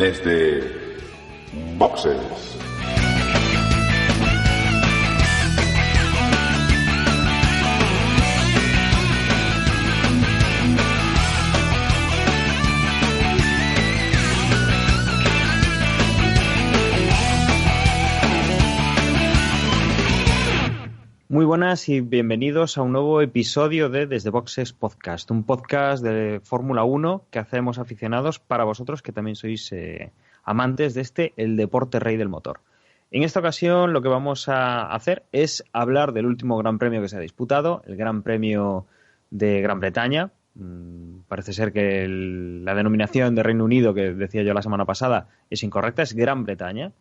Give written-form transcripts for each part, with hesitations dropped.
desde Boxes. Muy buenas y bienvenidos a un nuevo episodio de Desde Boxes Podcast, un podcast de Fórmula 1 que hacemos aficionados para vosotros que también sois amantes de el deporte rey del motor. En esta ocasión lo que vamos a hacer es hablar del último Gran Premio que se ha disputado, el Gran Premio de Gran Bretaña. Parece ser que la denominación de Reino Unido que decía yo la semana pasada es incorrecta, es Gran Bretaña,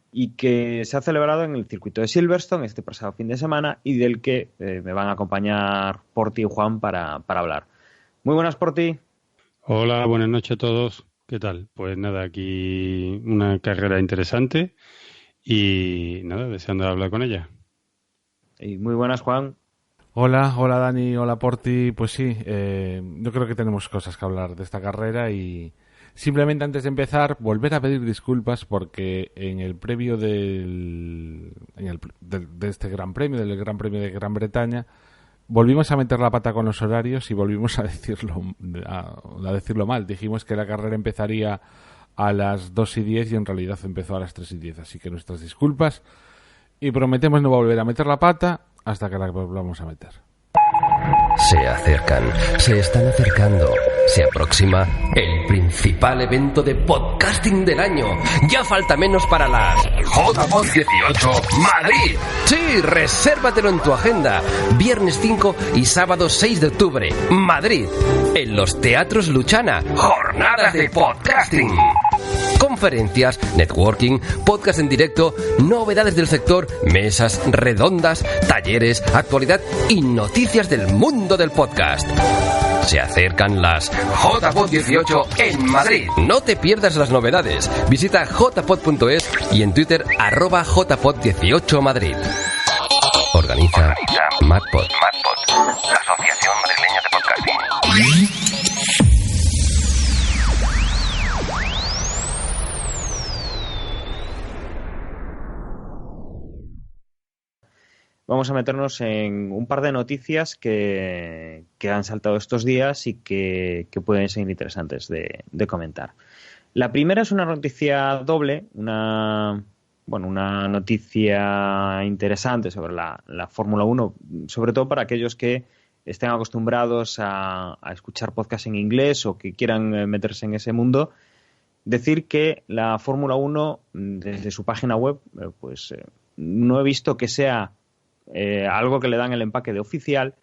y que se ha celebrado en el circuito de Silverstone este pasado fin de semana y del que me van a acompañar Porti y Juan para hablar. Muy buenas, Porti. Hola, buenas noches a todos. ¿Qué tal? Pues nada, aquí una carrera interesante y nada, deseando hablar con ella. Y muy buenas, Juan. Hola Dani, hola Porti. Pues sí, yo creo que tenemos cosas que hablar de esta carrera y simplemente antes de empezar, volver a pedir disculpas porque en el previo de este Gran Premio, del Gran Premio de Gran Bretaña, volvimos a meter la pata con los horarios y volvimos a decirlo mal. Dijimos que la carrera empezaría a las 2:10 y en realidad empezó a las 3:10. Así que nuestras disculpas y prometemos no volver a meter la pata hasta que la volvamos a meter. Se acercan, se están acercando. Se aproxima el principal evento de podcasting del año. Ya falta menos para las JPod 18 Madrid. Sí, resérvatelo en tu agenda. Viernes 5 y sábado 6 de octubre, Madrid. En los Teatros Luchana. Jornadas de podcasting. Conferencias, networking, podcast en directo, novedades del sector, mesas redondas, talleres, actualidad y noticias del mundo del podcast. Se acercan las JPod 18 en Madrid. No te pierdas las novedades. Visita jpod.es y en Twitter @jpod18 Madrid. Organiza MadPod, la Asociación Madrileña de Podcasting. Vamos a meternos en un par de noticias que han saltado estos días y que pueden ser interesantes de comentar. La primera es una noticia doble, una noticia interesante sobre la Fórmula 1, sobre todo para aquellos que estén acostumbrados a escuchar podcasts en inglés o que quieran meterse en ese mundo. Decir que la Fórmula 1, desde su página web, no he visto que sea algo que le dan el empaque de oficial,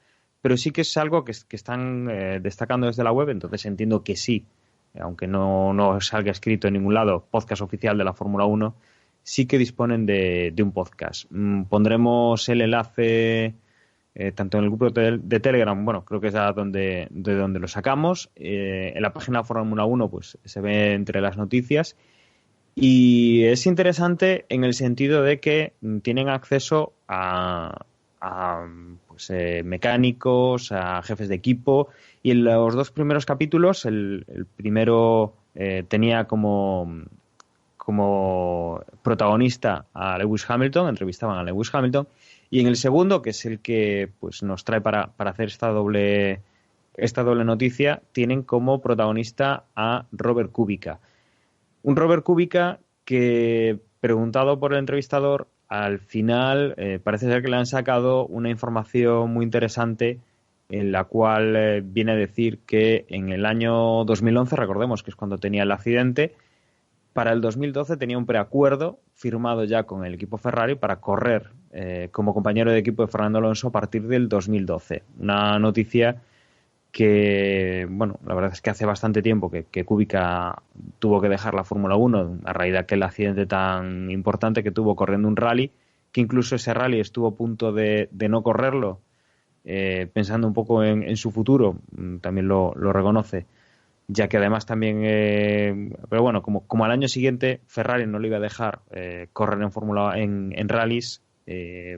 pero sí que es algo que están destacando desde la web, entonces entiendo que sí, aunque no salga escrito en ningún lado podcast oficial de la Fórmula 1, sí que disponen de un podcast. Pondremos el enlace tanto en el grupo de Telegram, bueno, creo que es de donde lo sacamos, en la página de Fórmula 1 pues se ve entre las noticias. Y es interesante en el sentido de que tienen acceso a mecánicos, a jefes de equipo, y en los dos primeros capítulos, el primero tenía como protagonista a Lewis Hamilton, entrevistaban a Lewis Hamilton, y en el segundo, que es el que pues nos trae para hacer esta doble noticia, tienen como protagonista a Robert Kubica. Un Robert Kubica que, preguntado por el entrevistador, al final parece ser que le han sacado una información muy interesante en la cual viene a decir que en el año 2011, recordemos que es cuando tenía el accidente, para el 2012 tenía un preacuerdo firmado ya con el equipo Ferrari para correr como compañero de equipo de Fernando Alonso a partir del 2012. Una noticia que, bueno, la verdad es que hace bastante tiempo que Kubica tuvo que dejar la Fórmula 1 a raíz de aquel accidente tan importante que tuvo corriendo un rally, que incluso ese rally estuvo a punto de no correrlo, pensando un poco en su futuro, también lo reconoce, ya que además también, pero bueno, como al año siguiente Ferrari no le iba a dejar correr en rallies,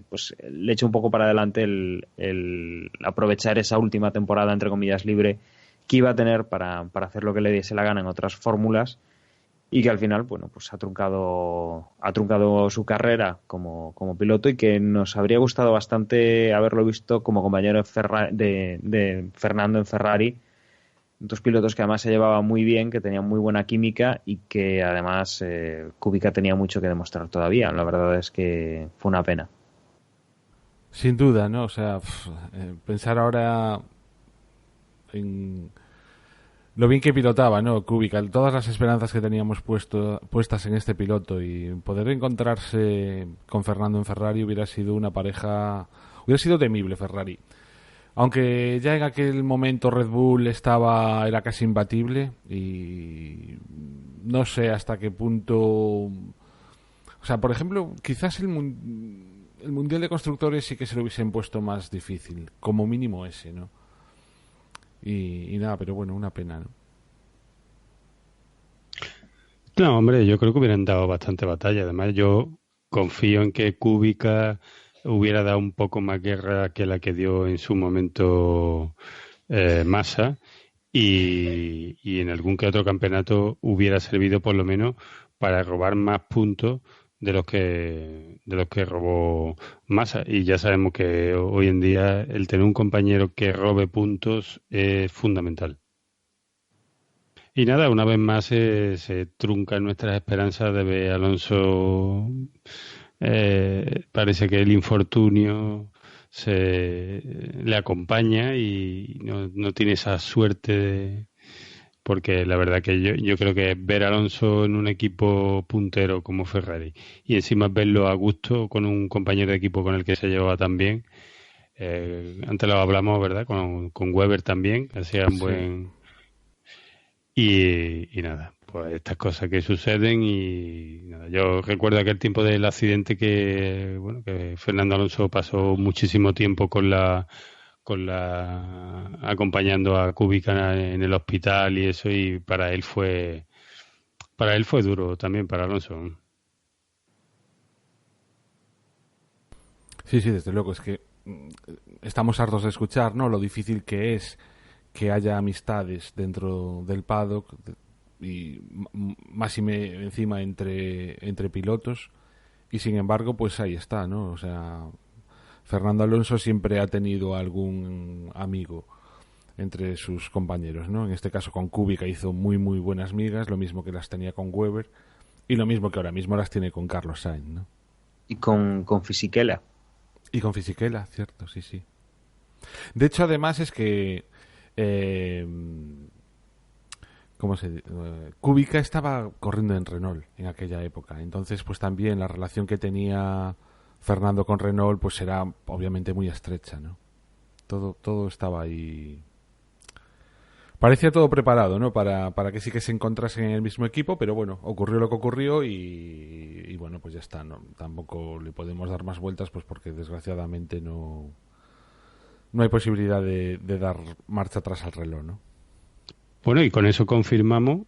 pues le echo un poco para adelante el aprovechar esa última temporada, entre comillas, libre que iba a tener para hacer lo que le diese la gana en otras fórmulas y que al final, bueno, pues ha truncado su carrera como piloto, y que nos habría gustado bastante haberlo visto como compañero de Fernando en Ferrari. Dos pilotos que además se llevaban muy bien, que tenían muy buena química y que además Kubica tenía mucho que demostrar todavía. La verdad es que fue una pena. Sin duda, ¿no? O sea, pensar ahora en lo bien que pilotaba, ¿no? Kubica, todas las esperanzas que teníamos puestas en este piloto, y poder encontrarse con Fernando en Ferrari hubiera sido una pareja, hubiera sido temible Ferrari. Aunque ya en aquel momento Red Bull era casi imbatible, y no sé hasta qué punto, o sea, por ejemplo, quizás el Mundial de Constructores sí que se lo hubiesen puesto más difícil, como mínimo ese, ¿no? Y nada, pero bueno, una pena, ¿no? No, hombre, yo creo que hubieran dado bastante batalla. Además, yo confío en que Kubica hubiera dado un poco más guerra que la que dio en su momento Massa, y en algún que otro campeonato hubiera servido por lo menos para robar más puntos de los que robó Massa. Y ya sabemos que hoy en día el tener un compañero que robe puntos es fundamental. Y nada, una vez más se truncan nuestras esperanzas de ver a Alonso. Parece que el infortunio le acompaña y no tiene esa suerte, porque la verdad que yo creo que ver a Alonso en un equipo puntero como Ferrari y encima verlo a gusto con un compañero de equipo con el que se llevaba tan bien, antes lo hablamos, ¿verdad? Con Weber también, que hacía un buen... Y nada, pues estas cosas que suceden. Y nada, yo recuerdo aquel tiempo del accidente que Fernando Alonso pasó muchísimo tiempo acompañando a Kubica en el hospital y eso, y para él fue duro también, para Alonso. Sí, desde luego, es que estamos hartos de escuchar, ¿no?, lo difícil que es que haya amistades dentro del paddock, y más encima entre pilotos, y sin embargo pues ahí está, ¿no? O sea, Fernando Alonso siempre ha tenido algún amigo entre sus compañeros, ¿no? En este caso con Kubica hizo muy muy buenas migas, lo mismo que las tenía con Weber, y lo mismo que ahora mismo las tiene con Carlos Sainz, ¿no? Y con Fisichella. Y con Fisichella, cierto, sí. De hecho, además es que Kubica estaba corriendo en Renault en aquella época, entonces pues también la relación que tenía Fernando con Renault pues era obviamente muy estrecha, ¿no? Todo estaba ahí, parecía todo preparado, ¿no? Para que sí que se encontrasen en el mismo equipo, pero bueno, ocurrió lo que ocurrió, y bueno, pues ya está, ¿no? Tampoco le podemos dar más vueltas, pues porque desgraciadamente no hay posibilidad de dar marcha atrás al reloj, ¿no? Bueno, y con eso confirmamos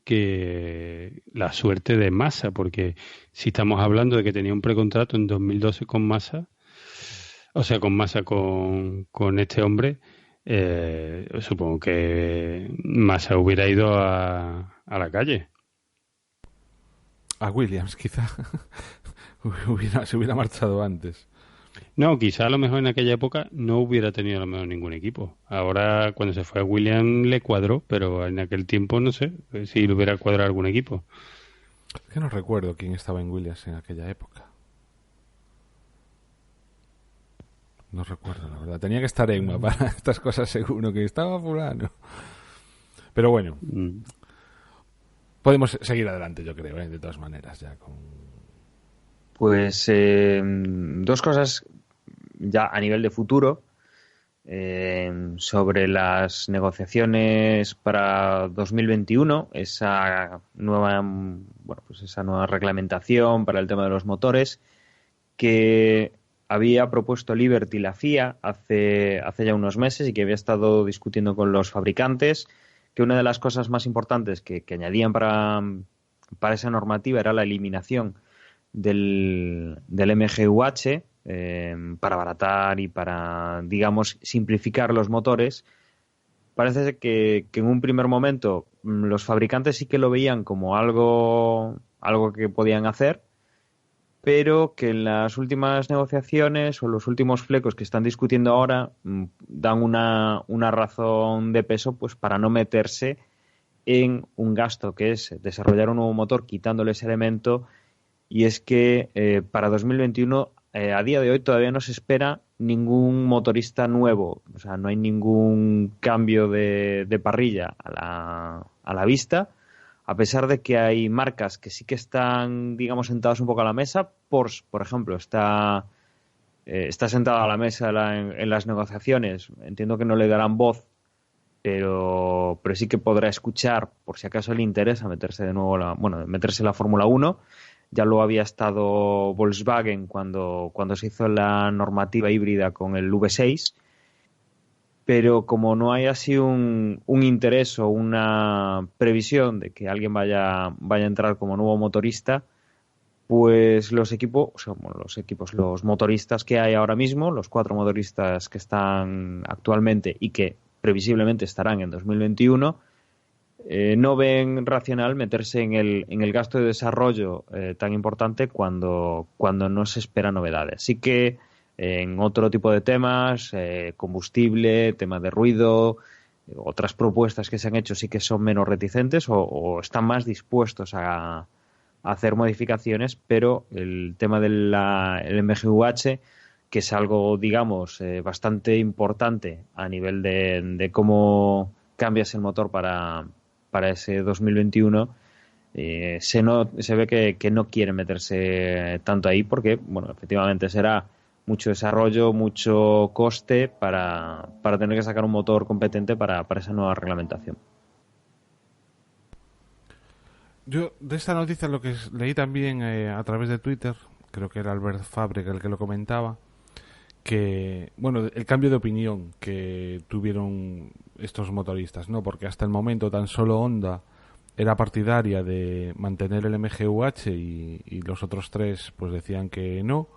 que la suerte de Massa, porque si estamos hablando de que tenía un precontrato en 2012 con Massa, o sea, con Massa, con este hombre, supongo que Massa hubiera ido a la calle. A Williams, quizá. Se hubiera marchado antes. No, quizá a lo mejor en aquella época no hubiera tenido a lo mejor ningún equipo. Ahora, cuando se fue a Williams, le cuadró, pero en aquel tiempo no sé si le hubiera cuadrado algún equipo. Es que no recuerdo quién estaba en Williams en aquella época. No recuerdo, la verdad. Tenía que estar Emma para estas cosas, seguro que estaba fulano. Pero bueno, podemos seguir adelante, yo creo, de todas maneras, ya con... Pues dos cosas ya a nivel de futuro sobre las negociaciones para 2021, esa nueva reglamentación para el tema de los motores que había propuesto Liberty, la FIA, hace ya unos meses, y que había estado discutiendo con los fabricantes, que una de las cosas más importantes que añadían para esa normativa era la eliminación del MGUH, para abaratar y para, digamos, simplificar los motores, parece que en un primer momento los fabricantes sí que lo veían como algo que podían hacer, pero que en las últimas negociaciones o los últimos flecos que están discutiendo ahora dan una razón de peso pues para no meterse en un gasto que es desarrollar un nuevo motor quitándole ese elemento, y es que para 2021 a día de hoy todavía no se espera ningún motorista nuevo, o sea, no hay ningún cambio de parrilla a la vista, a pesar de que hay marcas que sí que están, digamos, sentadas un poco a la mesa. Porsche, por ejemplo, está sentada a la mesa en las negociaciones. Entiendo que no le darán voz, pero sí que podrá escuchar, por si acaso le interesa meterse de nuevo meterse en la Fórmula 1. Ya lo había estado Volkswagen cuando se hizo la normativa híbrida con el V6, pero como no hay así un interés o una previsión de que alguien vaya a entrar como nuevo motorista, pues los motoristas que hay ahora mismo, los 4 motoristas que están actualmente y que previsiblemente estarán en 2021, no ven racional meterse en el gasto de desarrollo tan importante cuando no se espera novedades. Así que en otro tipo de temas, combustible, tema de ruido, otras propuestas que se han hecho sí que son menos reticentes o están más dispuestos a hacer modificaciones, pero el tema del MGUH, que es algo, digamos, bastante importante a nivel de cómo cambias el motor para ese 2021, se ve que no quieren meterse tanto ahí porque, bueno, efectivamente será mucho desarrollo, mucho coste para tener que sacar un motor competente para esa nueva reglamentación. Yo de esta noticia lo que leí también a través de Twitter, creo que era Albert Fábrega el que lo comentaba, que, bueno, el cambio de opinión que tuvieron estos motoristas, ¿no? Porque hasta el momento tan solo Honda era partidaria de mantener el MGUH y los otros 3 pues decían que no,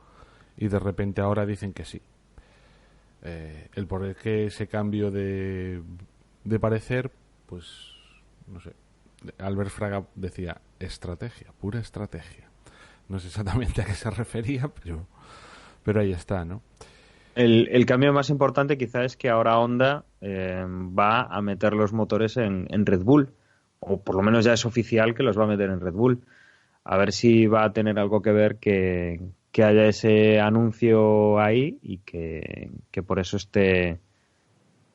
y de repente ahora dicen que sí. El por qué ese cambio de parecer, pues no sé. Albert Fraga decía estrategia, pura estrategia. No sé exactamente a qué se refería, pero ahí está, ¿no? El cambio más importante quizá es que ahora Honda va a meter los motores en Red Bull, o por lo menos ya es oficial que los va a meter en Red Bull. A ver si va a tener algo que ver que haya ese anuncio ahí y que por eso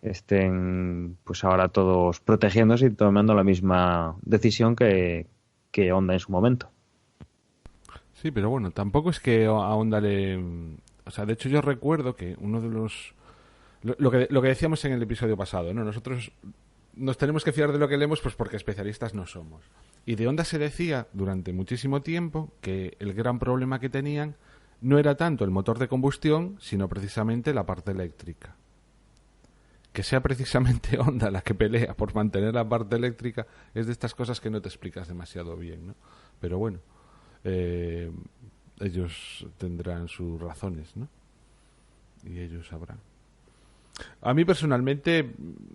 estén pues ahora todos protegiéndose y tomando la misma decisión que Honda en su momento. Sí, pero bueno, tampoco es que a Honda le... O sea, de hecho yo recuerdo que uno de los... Lo que decíamos en el episodio pasado, ¿no? Nosotros nos tenemos que fiar de lo que leemos pues porque especialistas no somos. Y de Honda se decía durante muchísimo tiempo que el gran problema que tenían no era tanto el motor de combustión, sino precisamente la parte eléctrica. Que sea precisamente Honda la que pelea por mantener la parte eléctrica es de estas cosas que no te explicas demasiado bien, ¿no? Pero bueno, ellos tendrán sus razones, ¿no? Y ellos sabrán. A mí personalmente,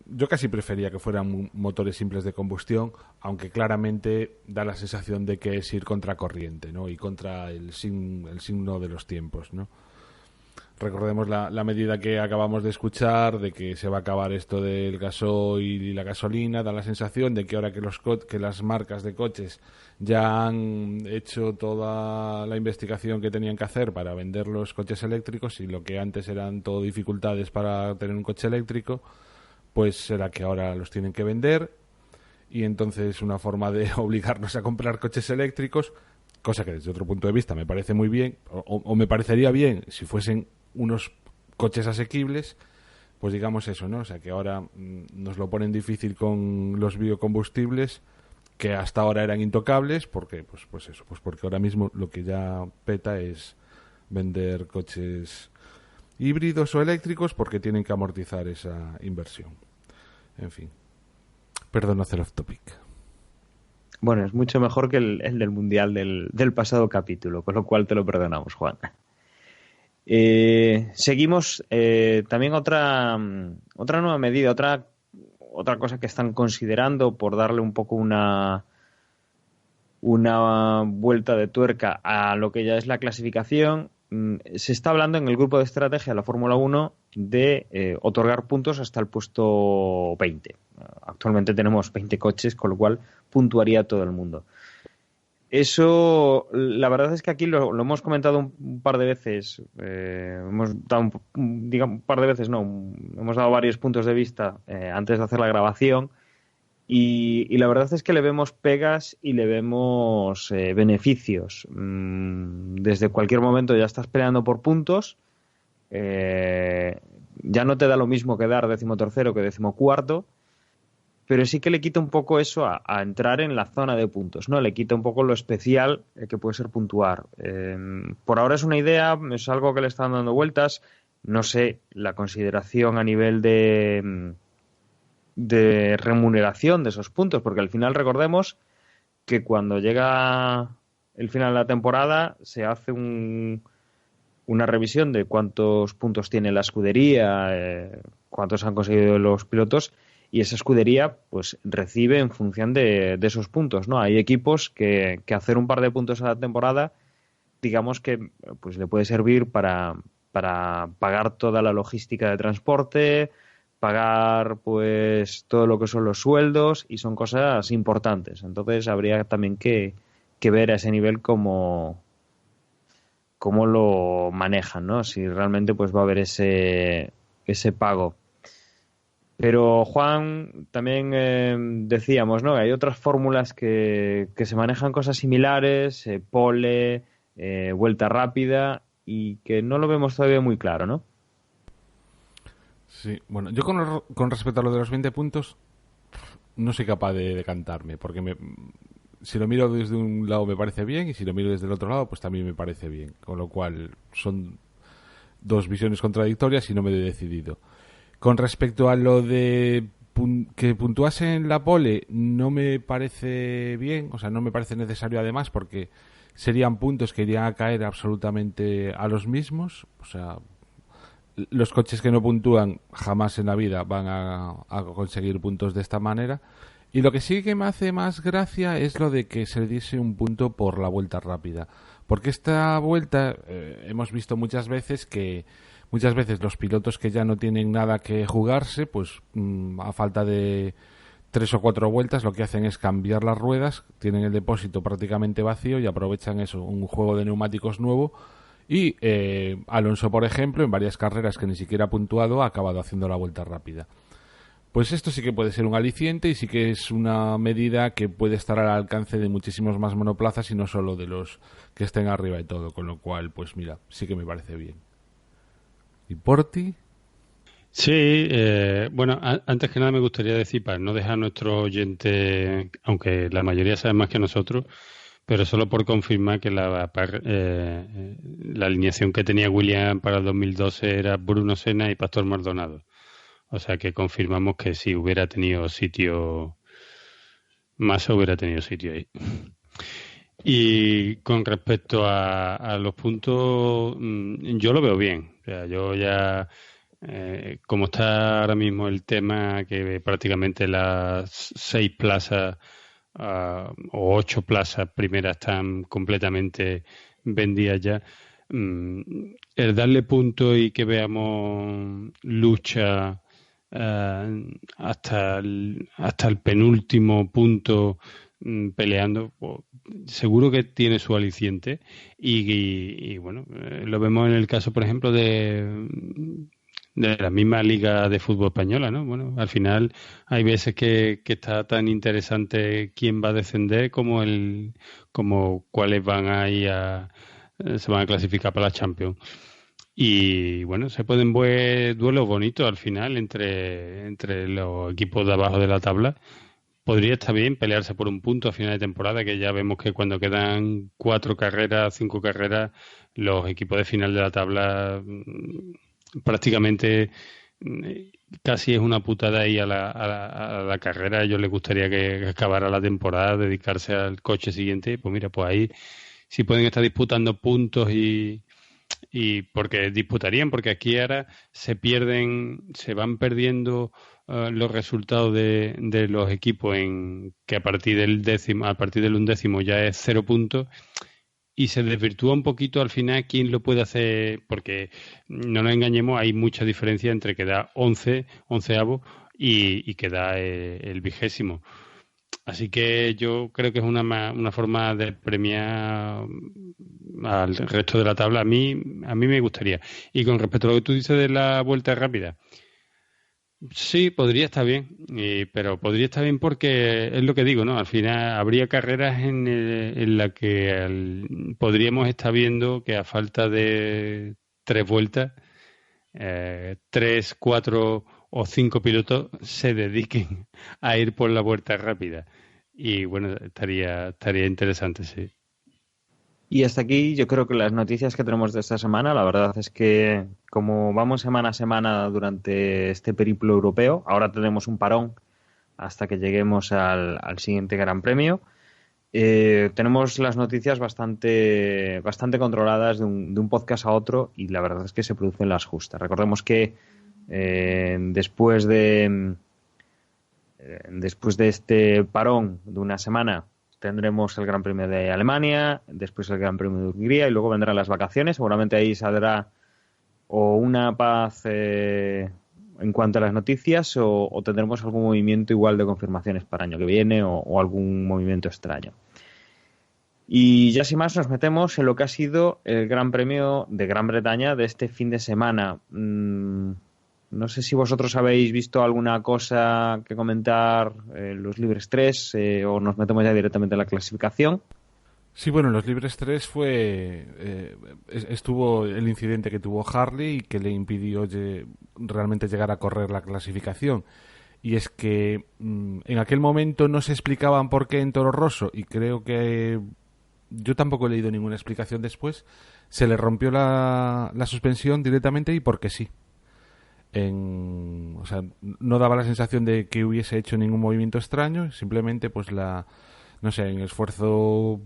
yo casi prefería que fueran motores simples de combustión, aunque claramente da la sensación de que es ir contra corriente, ¿no? Y contra el signo de los tiempos, ¿no? Recordemos la medida que acabamos de escuchar de que se va a acabar esto del gasoil y la gasolina. Da la sensación de que ahora que las marcas de coches ya han hecho toda la investigación que tenían que hacer para vender los coches eléctricos, y lo que antes eran todo dificultades para tener un coche eléctrico, pues será que ahora los tienen que vender, y entonces una forma de obligarnos a comprar coches eléctricos, cosa que desde otro punto de vista me parece muy bien, o me parecería bien si fuesen unos coches asequibles, pues digamos eso, ¿no? O sea, que ahora nos lo ponen difícil con los biocombustibles, que hasta ahora eran intocables, porque pues eso, pues porque ahora mismo lo que ya peta es vender coches híbridos o eléctricos porque tienen que amortizar esa inversión. En fin. Perdón hacer off topic. Bueno, es mucho mejor que el del Mundial del pasado capítulo, con lo cual te lo perdonamos, Juan. Seguimos también otra nueva medida, otra cosa que están considerando por darle un poco una vuelta de tuerca a lo que ya es la clasificación. Se está hablando en el grupo de estrategia de la Fórmula 1 de otorgar puntos hasta el puesto 20. Actualmente tenemos 20 coches, con lo cual puntuaría todo el mundo. Eso, la verdad es que aquí lo hemos comentado un par de veces. Hemos dado un par de veces, no, hemos dado varios puntos de vista antes de hacer la grabación. Y la verdad es que le vemos pegas y le vemos beneficios. Desde cualquier momento ya estás peleando por puntos. Ya no te da lo mismo que dar 13º que 14º, pero sí que le quita un poco eso a entrar en la zona de puntos, ¿no? Le quita un poco lo especial que puede ser puntuar. Por ahora es una idea, es algo que le están dando vueltas. No sé la consideración a nivel de remuneración de esos puntos, porque al final recordemos que cuando llega el final de la temporada se hace una revisión de cuántos puntos tiene la escudería, cuántos han conseguido los pilotos, y esa escudería pues recibe en función de esos puntos, ¿no? Hay equipos que hacer un par de puntos a la temporada, digamos que pues le puede servir para pagar toda la logística de transporte, pagar pues todo lo que son los sueldos, y son cosas importantes. Entonces habría también que ver a ese nivel cómo lo manejan, ¿no? Si realmente pues va a haber ese pago. Pero Juan, también decíamos, ¿no? Hay otras fórmulas que se manejan cosas similares, pole, vuelta rápida, y que no lo vemos todavía muy claro, ¿no? Sí, bueno, yo con respecto a lo de los 20 puntos no soy capaz de decantarme, porque si lo miro desde un lado me parece bien, y si lo miro desde el otro lado pues también me parece bien, con lo cual son dos visiones contradictorias y no me he decidido. Con respecto a lo de que puntuase en la pole, no me parece bien, o sea, no me parece necesario además, porque serían puntos que irían a caer absolutamente a los mismos, o sea, los coches que no puntúan jamás en la vida van a conseguir puntos de esta manera. Y lo que sí que me hace más gracia es lo de que se le diese un punto por la vuelta rápida, porque esta vuelta hemos visto muchas veces los pilotos que ya no tienen nada que jugarse, pues a falta de 3 o 4 vueltas lo que hacen es cambiar las ruedas, tienen el depósito prácticamente vacío y aprovechan eso, un juego de neumáticos nuevo. Y Alonso, por ejemplo, en varias carreras que ni siquiera ha puntuado, ha acabado haciendo la vuelta rápida. Pues esto sí que puede ser un aliciente, y sí que es una medida que puede estar al alcance de muchísimos más monoplazas y no solo de los que estén arriba y todo, con lo cual, pues mira, sí que me parece bien. ¿Y por ti? Sí, bueno, antes que nada me gustaría decir, para no dejar a nuestros oyentes, aunque la mayoría saben más que nosotros, pero solo por confirmar que la alineación que tenía William para el 2012 era Bruno Senna y Pastor Maldonado. O sea que confirmamos que si hubiera tenido sitio, Massa hubiera tenido sitio ahí. Y con respecto a los puntos, yo lo veo bien. O sea, yo ya, como está ahora mismo el tema, que prácticamente las 6 plazas o 8 plazas primeras están completamente vendidas ya, el darle punto y que veamos lucha hasta el penúltimo punto peleando, pues, seguro que tiene su aliciente, y bueno, lo vemos en el caso, por ejemplo, de la misma liga de fútbol española, ¿no? Bueno, al final hay veces que está tan interesante quién va a descender como cuáles van se van a clasificar para la Champions. Y bueno, se pueden ver duelos bonitos al final entre los equipos de abajo de la tabla. Podría estar bien pelearse por un punto a final de temporada, que ya vemos que cuando quedan 4 carreras, 5 carreras, los equipos de final de la tabla prácticamente casi es una putada ahí a la carrera. A ellos les gustaría que acabara la temporada, dedicarse al coche siguiente. Pues mira, pues ahí sí pueden estar disputando puntos, y porque disputarían, porque aquí ahora se van perdiendo los resultados de los equipos en que a partir del undécimo ya es 0 puntos, y se desvirtúa un poquito al final quién lo puede hacer, porque no nos engañemos, hay mucha diferencia entre que da 11avo y que da el 20º. Así que yo creo que es una forma de premiar al resto de la tabla. A mí me gustaría. Y con respecto a lo que tú dices de la vuelta rápida, sí, podría estar bien, pero podría estar bien porque es lo que digo, ¿no? Al final habría carreras en las que podríamos estar viendo que a falta de 3 vueltas, 3, 4 o 5 pilotos se dediquen a ir por la vuelta rápida. Y bueno, estaría interesante, sí. Y hasta aquí yo creo que las noticias que tenemos de esta semana, la verdad es que como vamos semana a semana durante este periplo europeo, ahora tenemos un parón hasta que lleguemos al siguiente Gran Premio. Tenemos las noticias bastante controladas de un podcast a otro, y la verdad es que se producen las justas. Recordemos que después de este parón de una semana tendremos el Gran Premio de Alemania, después el Gran Premio de Hungría y luego vendrán las vacaciones. Seguramente ahí saldrá o una paz en cuanto a las noticias o tendremos algún movimiento igual de confirmaciones para el año que viene o algún movimiento extraño. Y ya sin más nos metemos en lo que ha sido el Gran Premio de Gran Bretaña de este fin de semana. No sé si vosotros habéis visto alguna cosa que comentar en los Libres 3 o nos metemos ya directamente en la clasificación. Sí, bueno, en los Libres 3 estuvo el incidente que tuvo Harley y que le impidió realmente llegar a correr la clasificación. Y es que en aquel momento no se explicaban por qué en Toro Rosso, y creo que yo tampoco he leído ninguna explicación después, se le rompió la suspensión directamente y porque sí. O sea, no daba la sensación de que hubiese hecho ningún movimiento extraño, simplemente pues no sé, en esfuerzo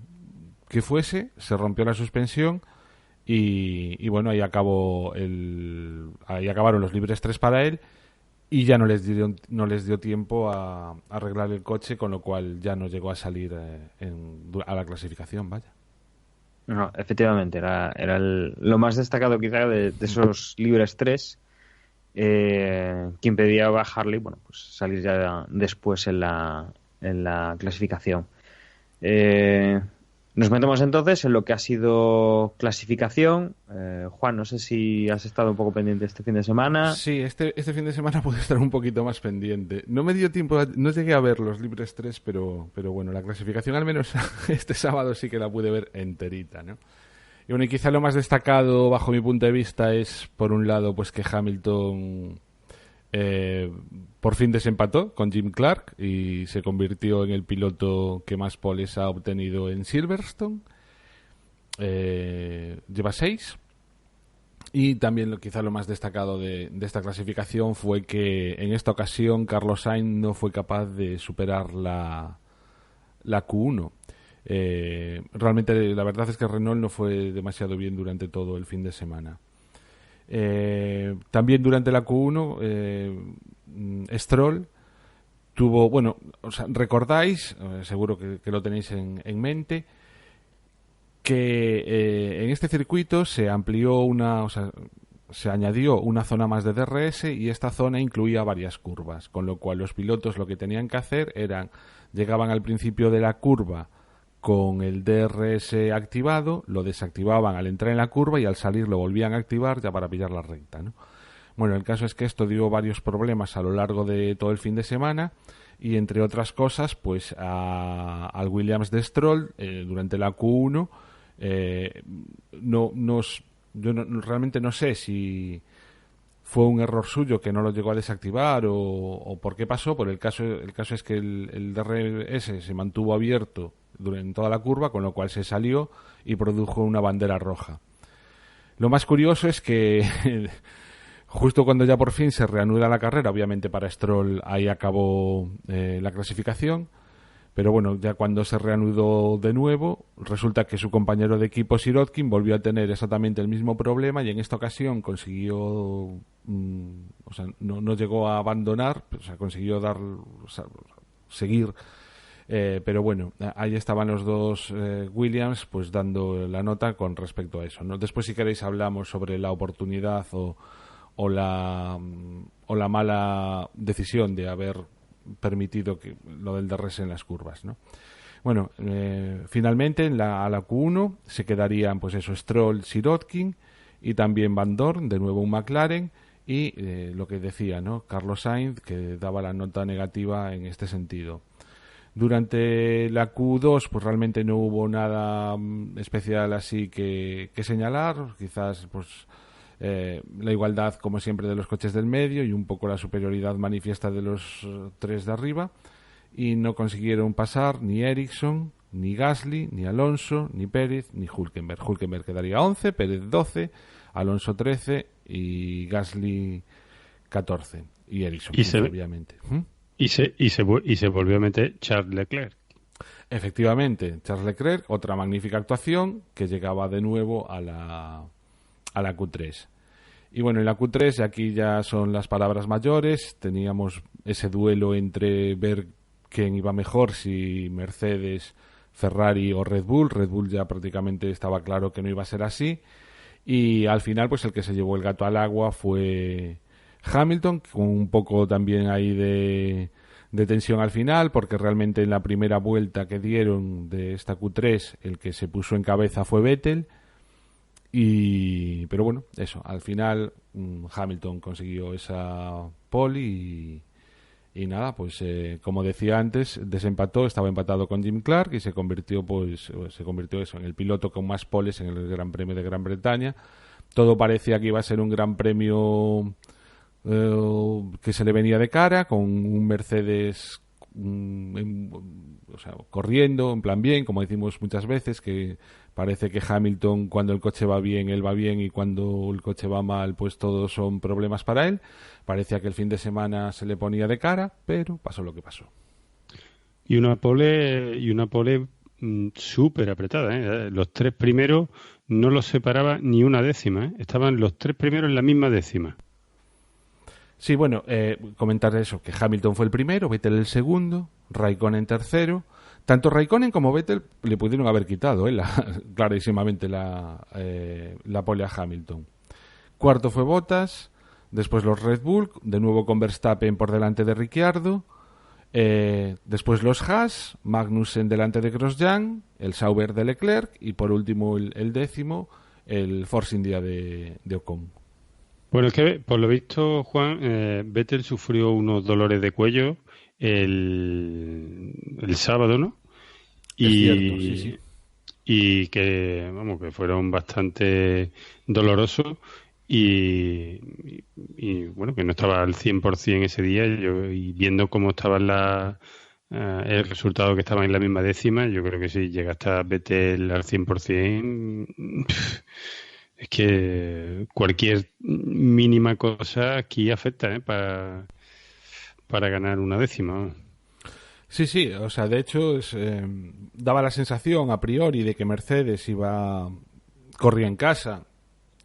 que fuese, se rompió la suspensión y bueno, ahí acabaron los Libres 3 para él y ya no les dio tiempo a arreglar el coche, con lo cual ya no llegó a salir a la clasificación, vaya. No, efectivamente, era lo más destacado quizá de esos Libres 3. Que impedía a Harley, bueno, pues salir ya después en la clasificación. Nos metemos entonces en lo que ha sido clasificación. Juan, no sé si has estado un poco pendiente este fin de semana. Sí, este fin de semana pude estar un poquito más pendiente. No me dio tiempo, no llegué a ver los Libres 3, pero bueno, la clasificación al menos este sábado sí que la pude ver enterita, ¿no? Y bueno, y quizá lo más destacado bajo mi punto de vista es, por un lado, pues que Hamilton por fin desempató con Jim Clark y se convirtió en el piloto que más poles ha obtenido en Silverstone. Lleva 6. Y también quizá lo más destacado de esta clasificación fue que en esta ocasión Carlos Sainz no fue capaz de superar la Q1. Realmente la verdad es que Renault no fue demasiado bien durante todo el fin de semana. También durante la Q1 Stroll tuvo, bueno, o sea, recordáis, seguro que lo tenéis en mente, que en este circuito se amplió se añadió una zona más de DRS y esta zona incluía varias curvas, con lo cual los pilotos lo que tenían que hacer llegaban al principio de la curva con el DRS activado, lo desactivaban al entrar en la curva y al salir lo volvían a activar ya para pillar la recta, ¿no? Bueno, el caso es que esto dio varios problemas a lo largo de todo el fin de semana y, entre otras cosas, pues al Williams de Stroll durante la Q1 yo realmente no sé si fue un error suyo que no lo llegó a desactivar o por qué pasó, pero el caso es que el DRS se mantuvo abierto durante toda la curva, con lo cual se salió y produjo una bandera roja. Lo más curioso es que justo cuando ya por fin se reanuda la carrera, obviamente para Stroll ahí acabó la clasificación, pero bueno, ya cuando se reanudó de nuevo, resulta que su compañero de equipo Sirotkin volvió a tener exactamente el mismo problema y en esta ocasión consiguió o sea, no llegó a abandonar, o sea, consiguió seguir. Pero bueno, ahí estaban los dos Williams pues dando la nota con respecto a eso, ¿no? Después, si queréis, hablamos sobre la oportunidad o la mala decisión de haber permitido que lo del DRS en las curvas, ¿no? Bueno, finalmente a la Q1 se quedarían pues eso, Stroll, Sirotkin y también Van Dorn, de nuevo un McLaren, y lo que decía, ¿no? Carlos Sainz, que daba la nota negativa en este sentido. Durante la Q2 pues realmente no hubo nada especial así que señalar, quizás pues la igualdad como siempre de los coches del medio y un poco la superioridad manifiesta de los tres de arriba, y no consiguieron pasar ni Ericsson, ni Gasly, ni Alonso, ni Pérez, ni Hülkenberg. Hülkenberg quedaría 11, Pérez 12, Alonso 13 y Gasly 14, y Ericsson 15, obviamente. Y se volvió a meter Charles Leclerc. Efectivamente, Charles Leclerc, otra magnífica actuación que llegaba de nuevo a la Q3. Y bueno, en la Q3 aquí ya son las palabras mayores. Teníamos ese duelo entre ver quién iba mejor, si Mercedes, Ferrari o Red Bull. Red Bull ya prácticamente estaba claro que no iba a ser así. Y al final, pues el que se llevó el gato al agua fue Hamilton, con un poco también ahí de tensión al final, porque realmente en la primera vuelta que dieron de esta Q3 el que se puso en cabeza fue Vettel, pero bueno, eso, al final Hamilton consiguió esa pole y nada, pues como decía antes, desempató, estaba empatado con Jim Clark y se convirtió eso en el piloto con más poles en el Gran Premio de Gran Bretaña. Todo parecía que iba a ser un gran premio que se le venía de cara, con un Mercedes corriendo en plan bien, como decimos muchas veces, que parece que Hamilton, cuando el coche va bien, él va bien, y cuando el coche va mal, pues todos son problemas para él. Parecía que el fin de semana se le ponía de cara, pero pasó lo que pasó. Y una pole súper apretada, ¿eh? Los tres primeros no los separaba ni una décima, ¿eh? Estaban los tres primeros en la misma décima. Sí, bueno, comentar eso, que Hamilton fue el primero, Vettel el segundo, Raikkonen tercero. Tanto Raikkonen como Vettel le pudieron haber quitado clarísimamente la pole a Hamilton. Cuarto fue Bottas, después los Red Bull, de nuevo con Verstappen por delante de Ricciardo, después los Haas, Magnussen delante de Grosjean, el Sauber de Leclerc y por último el décimo, el Force India de Ocon. Bueno, es que por lo visto, Juan, Vettel sufrió unos dolores de cuello el sábado, ¿no? Es cierto, sí. Y que, vamos, que fueron bastante dolorosos y bueno, que no estaba al 100% ese día. Y viendo cómo estaba el resultado, que estaba en la misma décima, yo creo que si llega hasta Vettel al 100%, es que cualquier mínima cosa aquí afecta, para ganar una décima. Sí, o sea, de hecho daba la sensación a priori de que Mercedes corría en casa,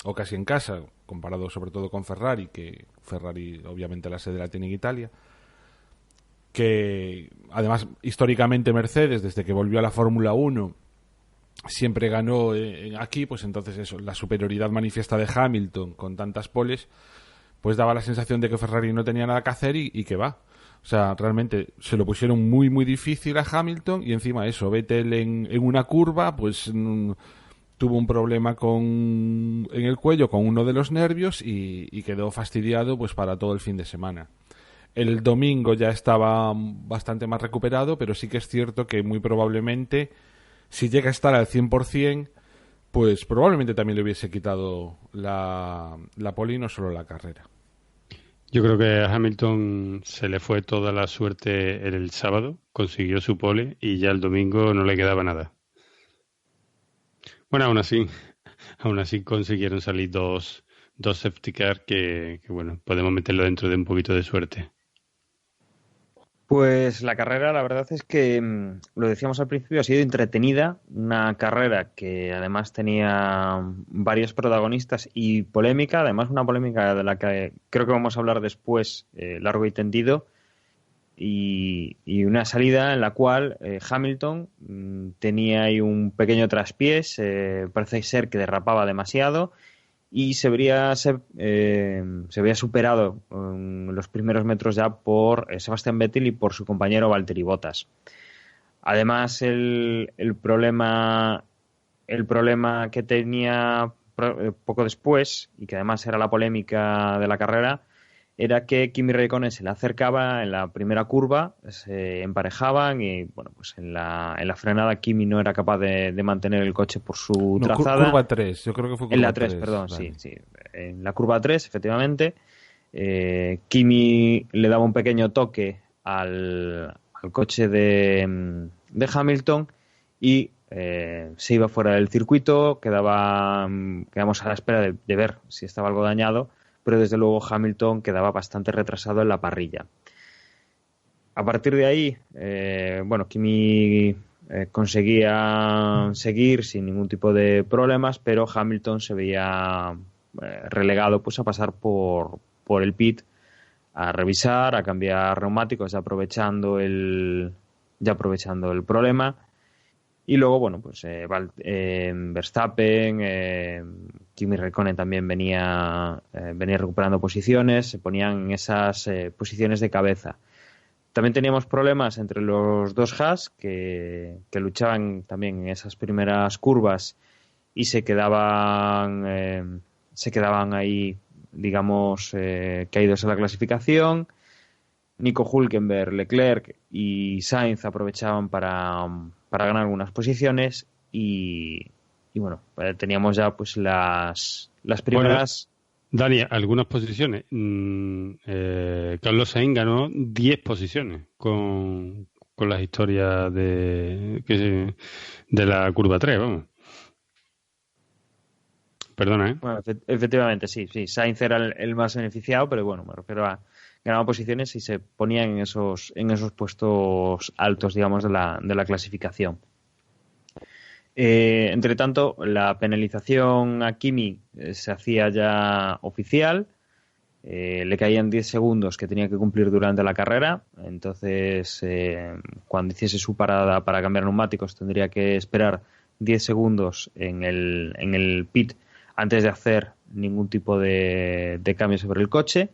o casi en casa, comparado sobre todo con Ferrari, que Ferrari obviamente la sede la tiene en Italia, que además históricamente Mercedes, desde que volvió a la Fórmula 1, siempre ganó aquí, pues entonces eso, la superioridad manifiesta de Hamilton con tantas poles, pues daba la sensación de que Ferrari no tenía nada que hacer y que va. O sea, realmente se lo pusieron muy, muy difícil a Hamilton, y encima eso, Vettel en una curva, pues tuvo un problema en el cuello con uno de los nervios y quedó fastidiado pues para todo el fin de semana. El domingo ya estaba bastante más recuperado, pero sí que es cierto que muy probablemente, si llega a estar al 100%, pues probablemente también le hubiese quitado la pole y no solo la carrera. Yo creo que a Hamilton se le fue toda la suerte el sábado, consiguió su pole y ya el domingo no le quedaba nada. Bueno, aún así consiguieron salir dos safety car que bueno, podemos meterlo dentro de un poquito de suerte. Pues la carrera, la verdad es que, lo decíamos al principio, ha sido entretenida. Una carrera que además tenía varios protagonistas y polémica. Además, una polémica de la que creo que vamos a hablar después, largo y tendido. Y una salida en la cual Hamilton tenía ahí un pequeño traspiés. Parece ser que derrapaba demasiado. Y se habría superado en los primeros metros ya por Sebastian Vettel y por su compañero Valtteri Bottas. Además, el problema que tenía poco después, y que además era la polémica de la carrera, era que Kimi Räikkönen se le acercaba en la primera curva, se emparejaban y bueno, pues en la frenada Kimi no era capaz de mantener el coche por su trazada. Curva 3, yo creo que fue curva 3. En la 3, perdón, vale. Sí. En la curva 3, efectivamente, Kimi le daba un pequeño toque al coche de Hamilton y se iba fuera del circuito. Quedamos a la espera de ver si estaba algo dañado, pero desde luego Hamilton quedaba bastante retrasado en la parrilla. A partir de ahí, Kimi conseguía seguir sin ningún tipo de problemas, pero Hamilton se veía relegado pues a pasar por el pit, a revisar, a cambiar neumáticos, ya aprovechando el problema. Y luego, Verstappen, Kimi Räikkönen también venía recuperando posiciones, se ponían en esas posiciones de cabeza. También teníamos problemas entre los dos Haas que luchaban también en esas primeras curvas y se quedaban ahí, digamos, caídos en la clasificación. Nico Hülkenberg, Leclerc y Sainz aprovechaban para ganar algunas posiciones y bueno, teníamos ya pues las primeras... Bueno, Dani, algunas posiciones. Carlos Sainz ganó 10 posiciones con las historias de la curva 3, vamos. Perdona, ¿eh? Bueno, efectivamente, sí. Sainz era el más beneficiado, pero bueno, me refiero a ganaba posiciones y se ponían en esos puestos altos, digamos, de la clasificación. Entre tanto, la penalización a Kimi se hacía ya oficial. Le caían 10 segundos que tenía que cumplir durante la carrera. Entonces, cuando hiciese su parada para cambiar neumáticos, tendría que esperar 10 segundos en el pit antes de hacer ningún tipo de cambio sobre el coche.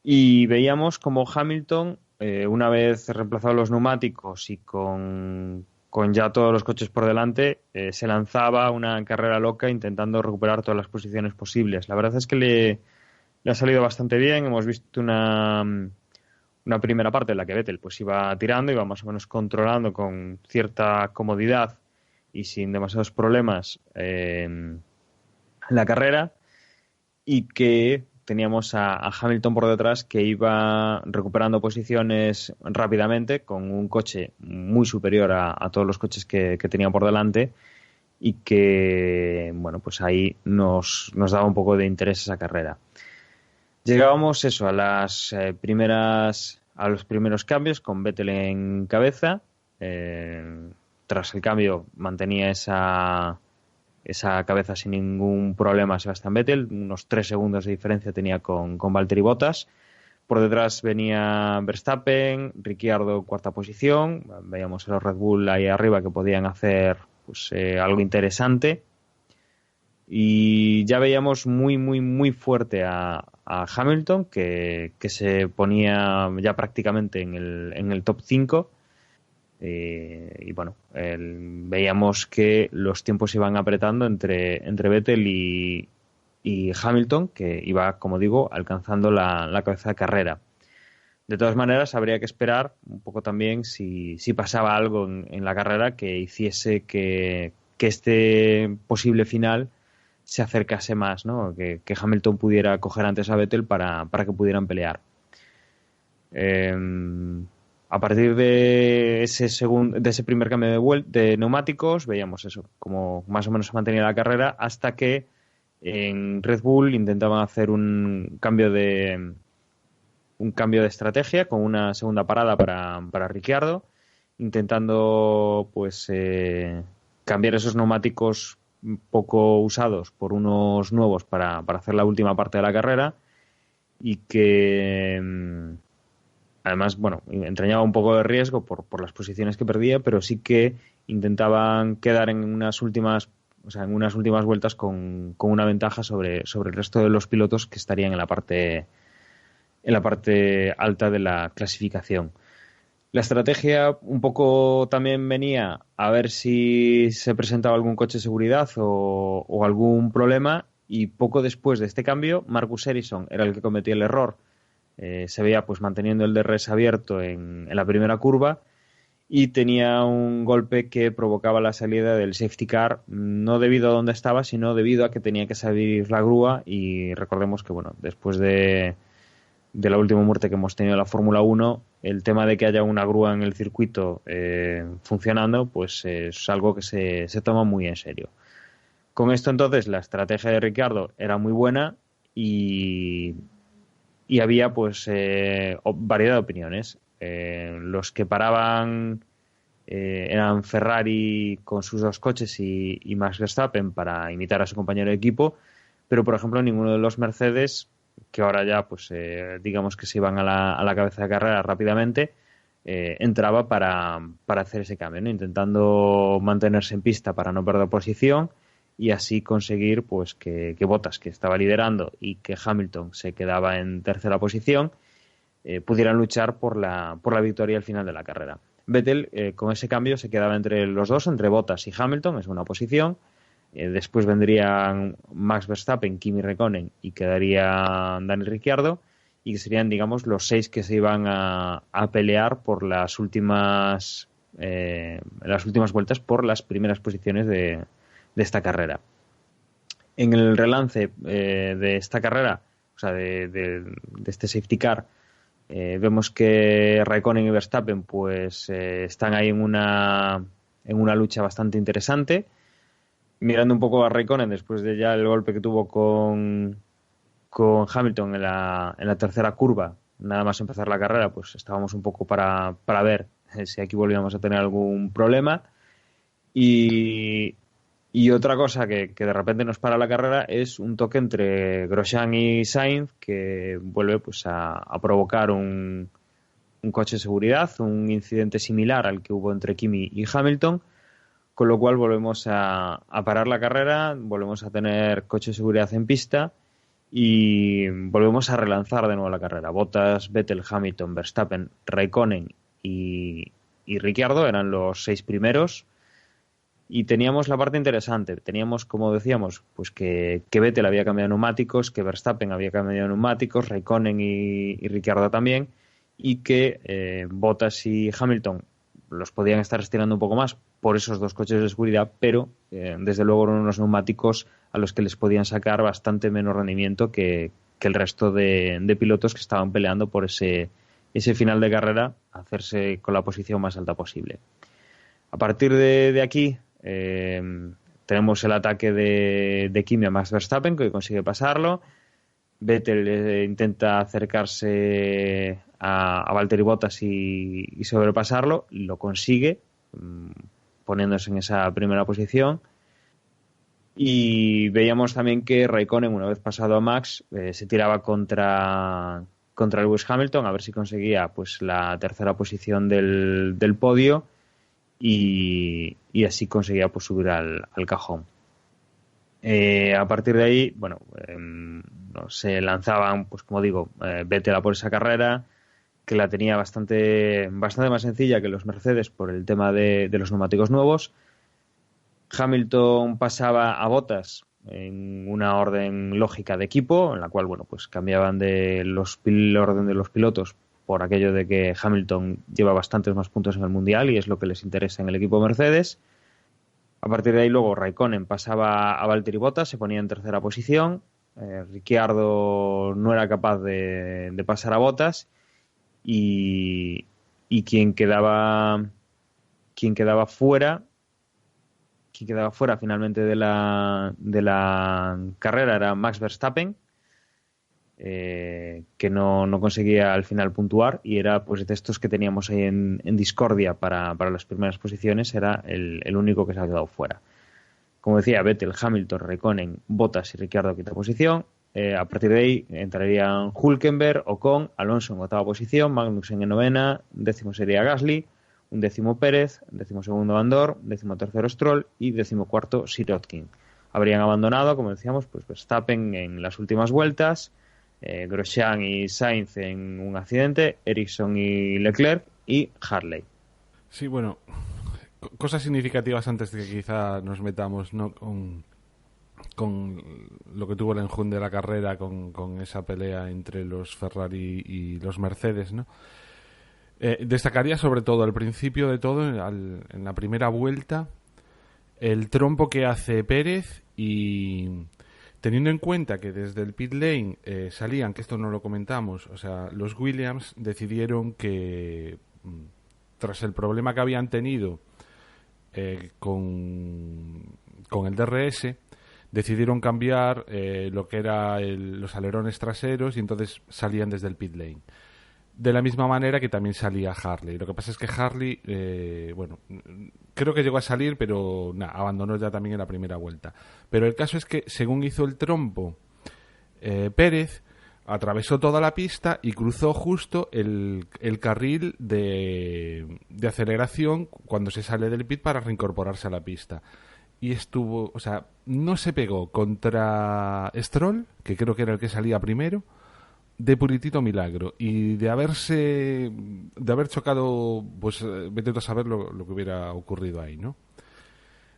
Y veíamos como Hamilton, una vez reemplazados los neumáticos y con ya todos los coches por delante, se lanzaba a una carrera loca intentando recuperar todas las posiciones posibles. La verdad es que le ha salido bastante bien. Hemos visto una primera parte en la que Vettel pues iba tirando, iba más o menos controlando con cierta comodidad y sin demasiados problemas la carrera, y que teníamos a Hamilton por detrás que iba recuperando posiciones rápidamente con un coche muy superior a todos los coches que tenía por delante, y que bueno, pues ahí nos daba un poco de interés esa carrera. Llegábamos a los primeros cambios con Vettel en cabeza. Tras el cambio mantenía esa cabeza sin ningún problema Sebastian Vettel, unos 3 segundos de diferencia tenía con Valtteri Bottas. Por detrás venía Verstappen, Ricciardo cuarta posición. Veíamos a los Red Bull ahí arriba que podían hacer pues algo interesante, y ya veíamos muy muy muy fuerte a Hamilton que se ponía ya prácticamente en el top 5. Y bueno, veíamos que los tiempos iban apretando entre Vettel y Hamilton, que iba, como digo, alcanzando la cabeza de carrera. De todas maneras, habría que esperar un poco también si pasaba algo en la carrera que hiciese que este posible final se acercase más, ¿no? Que Hamilton pudiera coger antes a Vettel para que pudieran pelear. A partir de ese primer cambio de neumáticos, veíamos eso, como más o menos se mantenía la carrera, hasta que en Red Bull intentaban hacer un cambio de un cambio de estrategia con una segunda parada para Ricciardo, intentando pues cambiar esos neumáticos poco usados por unos nuevos para hacer la última parte de la carrera, y que además, bueno, entrañaba un poco de riesgo por las posiciones que perdía, pero sí que intentaban quedar en unas últimas vueltas con una ventaja sobre el resto de los pilotos que estarían en la parte alta de la clasificación. La estrategia un poco también venía a ver si se presentaba algún coche de seguridad o algún problema, y poco después de este cambio, Marcus Ericsson era el que cometía el error. Se veía pues manteniendo el DRS abierto en la primera curva, y tenía un golpe que provocaba la salida del safety car, no debido a dónde estaba, sino debido a que tenía que salir la grúa. Y recordemos que, bueno, después de la última muerte que hemos tenido en la Fórmula 1, el tema de que haya una grúa en el circuito funcionando, pues es algo que se toma muy en serio. Con esto, entonces, la estrategia de Ricciardo era muy buena, y había pues variedad de opiniones. Los que paraban eran Ferrari con sus dos coches y Max Verstappen para imitar a su compañero de equipo, pero por ejemplo ninguno de los Mercedes, que ahora ya pues digamos que se iban a la cabeza de carrera rápidamente, entraba para hacer ese cambio, ¿no? Intentando mantenerse en pista para no perder posición, y así conseguir pues que Bottas, que estaba liderando, y que Hamilton se quedaba en tercera posición, pudieran luchar por la victoria al final de la carrera. Vettel con ese cambio se quedaba entre los dos, entre Bottas y Hamilton, en segunda posición. Después vendrían Max Verstappen, Kimi Räikkönen, y quedaría Daniel Ricciardo, y que serían, digamos, los 6 que se iban a pelear por las últimas vueltas, por las primeras posiciones de esta carrera. En el relance de esta carrera, o sea, de este safety car, vemos que Räikkönen y Verstappen pues están ahí en una lucha bastante interesante. Mirando un poco a Räikkönen, después de ya el golpe que tuvo con Hamilton en la tercera curva, nada más empezar la carrera, pues estábamos un poco para ver si aquí volvíamos a tener algún problema. Y otra cosa que de repente nos para la carrera es un toque entre Grosjean y Sainz, que vuelve pues a provocar un coche de seguridad, un incidente similar al que hubo entre Kimi y Hamilton, con lo cual volvemos a parar la carrera, volvemos a tener coche de seguridad en pista y volvemos a relanzar de nuevo la carrera. Bottas, Vettel, Hamilton, Verstappen, Räikkönen y Ricciardo eran los 6 primeros. Y teníamos la parte interesante. Teníamos, como decíamos, pues que Vettel había cambiado neumáticos, que Verstappen había cambiado neumáticos, Räikkönen y Ricciardo también, y que Bottas y Hamilton los podían estar estirando un poco más por esos 2 coches de seguridad, pero desde luego eran unos neumáticos a los que les podían sacar bastante menos rendimiento que el resto de pilotos que estaban peleando por ese final de carrera, hacerse con la posición más alta posible. A partir de aquí tenemos el ataque de Kimi a Max Verstappen, que consigue pasarlo. Vettel intenta acercarse a Valtteri Bottas y sobrepasarlo, lo consigue, poniéndose en esa primera posición. Y veíamos también que Räikkönen, una vez pasado a Max, se tiraba contra Lewis Hamilton a ver si conseguía pues la tercera posición del podio, y así conseguía pues subir al cajón. A partir de ahí, bueno, se lanzaban, pues como digo, Vettel a por esa carrera, que la tenía bastante más sencilla que los Mercedes por el tema de los neumáticos nuevos. Hamilton pasaba a Bottas en una orden lógica de equipo, en la cual, bueno, pues cambiaban el orden de los pilotos por aquello de que Hamilton lleva bastantes más puntos en el Mundial y es lo que les interesa en el equipo Mercedes. A partir de ahí luego Räikkönen pasaba a Valtteri Bottas, se ponía en tercera posición. Ricciardo no era capaz de pasar a Bottas, y quien quedaba fuera finalmente de la carrera era Max Verstappen. que no conseguía al final puntuar, y era pues de estos que teníamos ahí en discordia para las primeras posiciones, era el único que se ha quedado fuera. Como decía, Vettel, Hamilton, Raikkonen, Bottas y Ricciardo quinta posición. A partir de ahí entrarían Hülkenberg, Ocon, Alonso en octava posición, Magnussen en novena, décimo sería Gasly, un décimo Pérez, décimo segundo Van Dorn, décimo tercero Stroll y décimo cuarto Sirotkin. Habrían abandonado, como decíamos, pues Verstappen en las últimas vueltas, Grosjean y Sainz en un accidente, Ericsson y Leclerc y Hartley. Sí, bueno, cosas significativas antes de que quizá nos metamos, ¿no?, con lo que tuvo el enjunde de la carrera, con esa pelea entre los Ferrari y los Mercedes, ¿no? Destacaría sobre todo al principio de todo, en la primera vuelta, el trompo que hace Pérez, y teniendo en cuenta que desde el pit lane salían, que esto no lo comentamos, o sea, los Williams decidieron que tras el problema que habían tenido con el DRS, decidieron cambiar lo que era los alerones traseros, y entonces salían desde el pit lane. De la misma manera que también salía Hartley. Lo que pasa es que Hartley, creo que llegó a salir, pero abandonó ya también en la primera vuelta. Pero el caso es que, según hizo el trompo, Pérez atravesó toda la pista y cruzó justo el carril de aceleración cuando se sale del pit para reincorporarse a la pista. Y estuvo, o sea, no se pegó contra Stroll, que creo que era el que salía primero, de puritito milagro, y de haber chocado, pues vete a saber lo que hubiera ocurrido ahí, ¿no?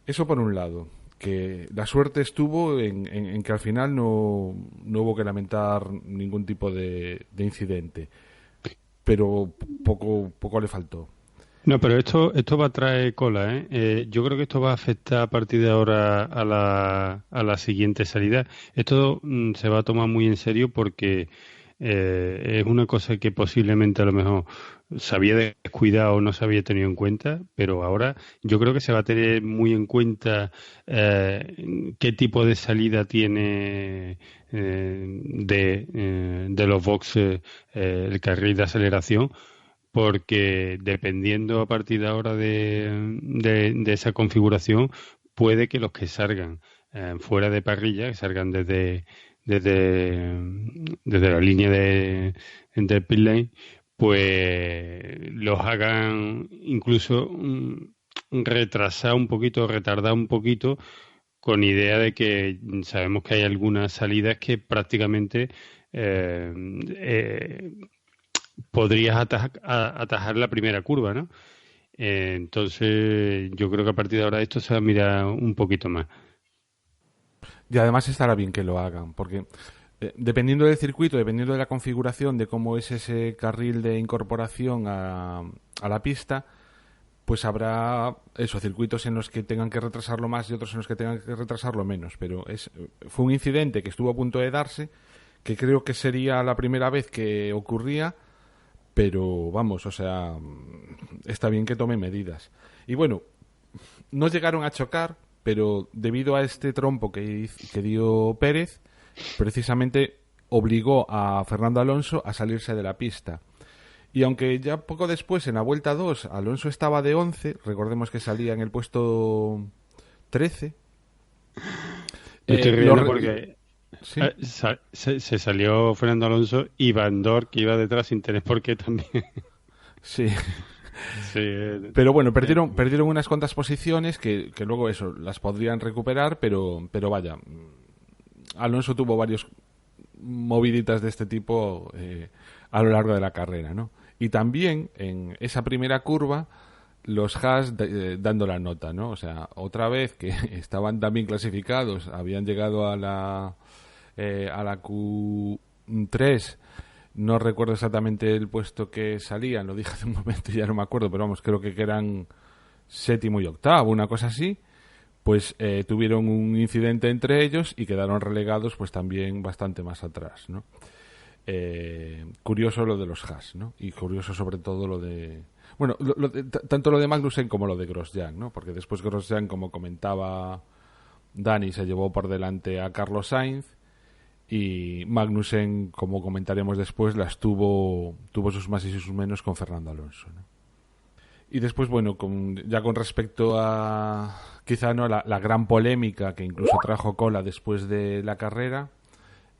Eso por un lado, que la suerte estuvo en que al final no hubo que lamentar ningún tipo de incidente, pero poco le faltó. No, pero esto va a traer cola, ¿eh? Yo creo que esto va a afectar a partir de ahora a la siguiente salida. Esto se va a tomar muy en serio porque es una cosa que posiblemente a lo mejor se había descuidado o no se había tenido en cuenta, pero ahora yo creo que se va a tener muy en cuenta qué tipo de salida tiene de los boxes el carril de aceleración, porque dependiendo a partir de ahora de esa configuración, puede que los que salgan fuera de parrilla, que salgan desde la línea del pit lane, pues los hagan incluso retrasar un poquito, retardar un poquito, con idea de que sabemos que hay algunas salidas que prácticamente podrías atajar la primera curva, ¿no? Entonces yo creo que a partir de ahora esto se va a mirar un poquito más. Y además estará bien que lo hagan, porque dependiendo del circuito, dependiendo de la configuración, de cómo es ese carril de incorporación a la pista, pues habrá esos circuitos en los que tengan que retrasarlo más y otros en los que tengan que retrasarlo menos. Pero fue un incidente que estuvo a punto de darse, que creo que sería la primera vez que ocurría, pero vamos, o sea, está bien que tome medidas. Y bueno, no llegaron a chocar, pero debido a este trompo que dio Pérez, precisamente obligó a Fernando Alonso a salirse de la pista. Y aunque ya poco después, en la vuelta 2, Alonso estaba de 11, recordemos que salía en el puesto 13. Estoy riendo porque ¿sí? se salió Fernando Alonso y Van Dorn, que iba detrás sin tener por qué también. Sí. Sí, pero bueno, perdieron unas cuantas posiciones que luego eso las podrían recuperar, pero vaya, Alonso tuvo varios moviditas de este tipo a lo largo de la carrera, ¿no? Y también en esa primera curva los Haas dando la nota, ¿no? O sea, otra vez que estaban también clasificados, habían llegado a la Q3. No recuerdo exactamente el puesto que salían, lo dije hace un momento y ya no me acuerdo, pero vamos, creo que eran séptimo y octavo, una cosa así. Pues tuvieron un incidente entre ellos y quedaron relegados pues también bastante más atrás, ¿no? Curioso lo de los Haas, ¿no? Y curioso sobre todo lo de... Bueno, tanto lo de Magnussen como lo de Grosjean, ¿no? Porque después Grosjean, como comentaba Dani, se llevó por delante a Carlos Sainz. y Magnussen, como comentaremos después, tuvo sus más y sus menos con Fernando Alonso, ¿no? Y después, bueno, ya con respecto a quizá no la gran polémica que incluso trajo cola después de la carrera,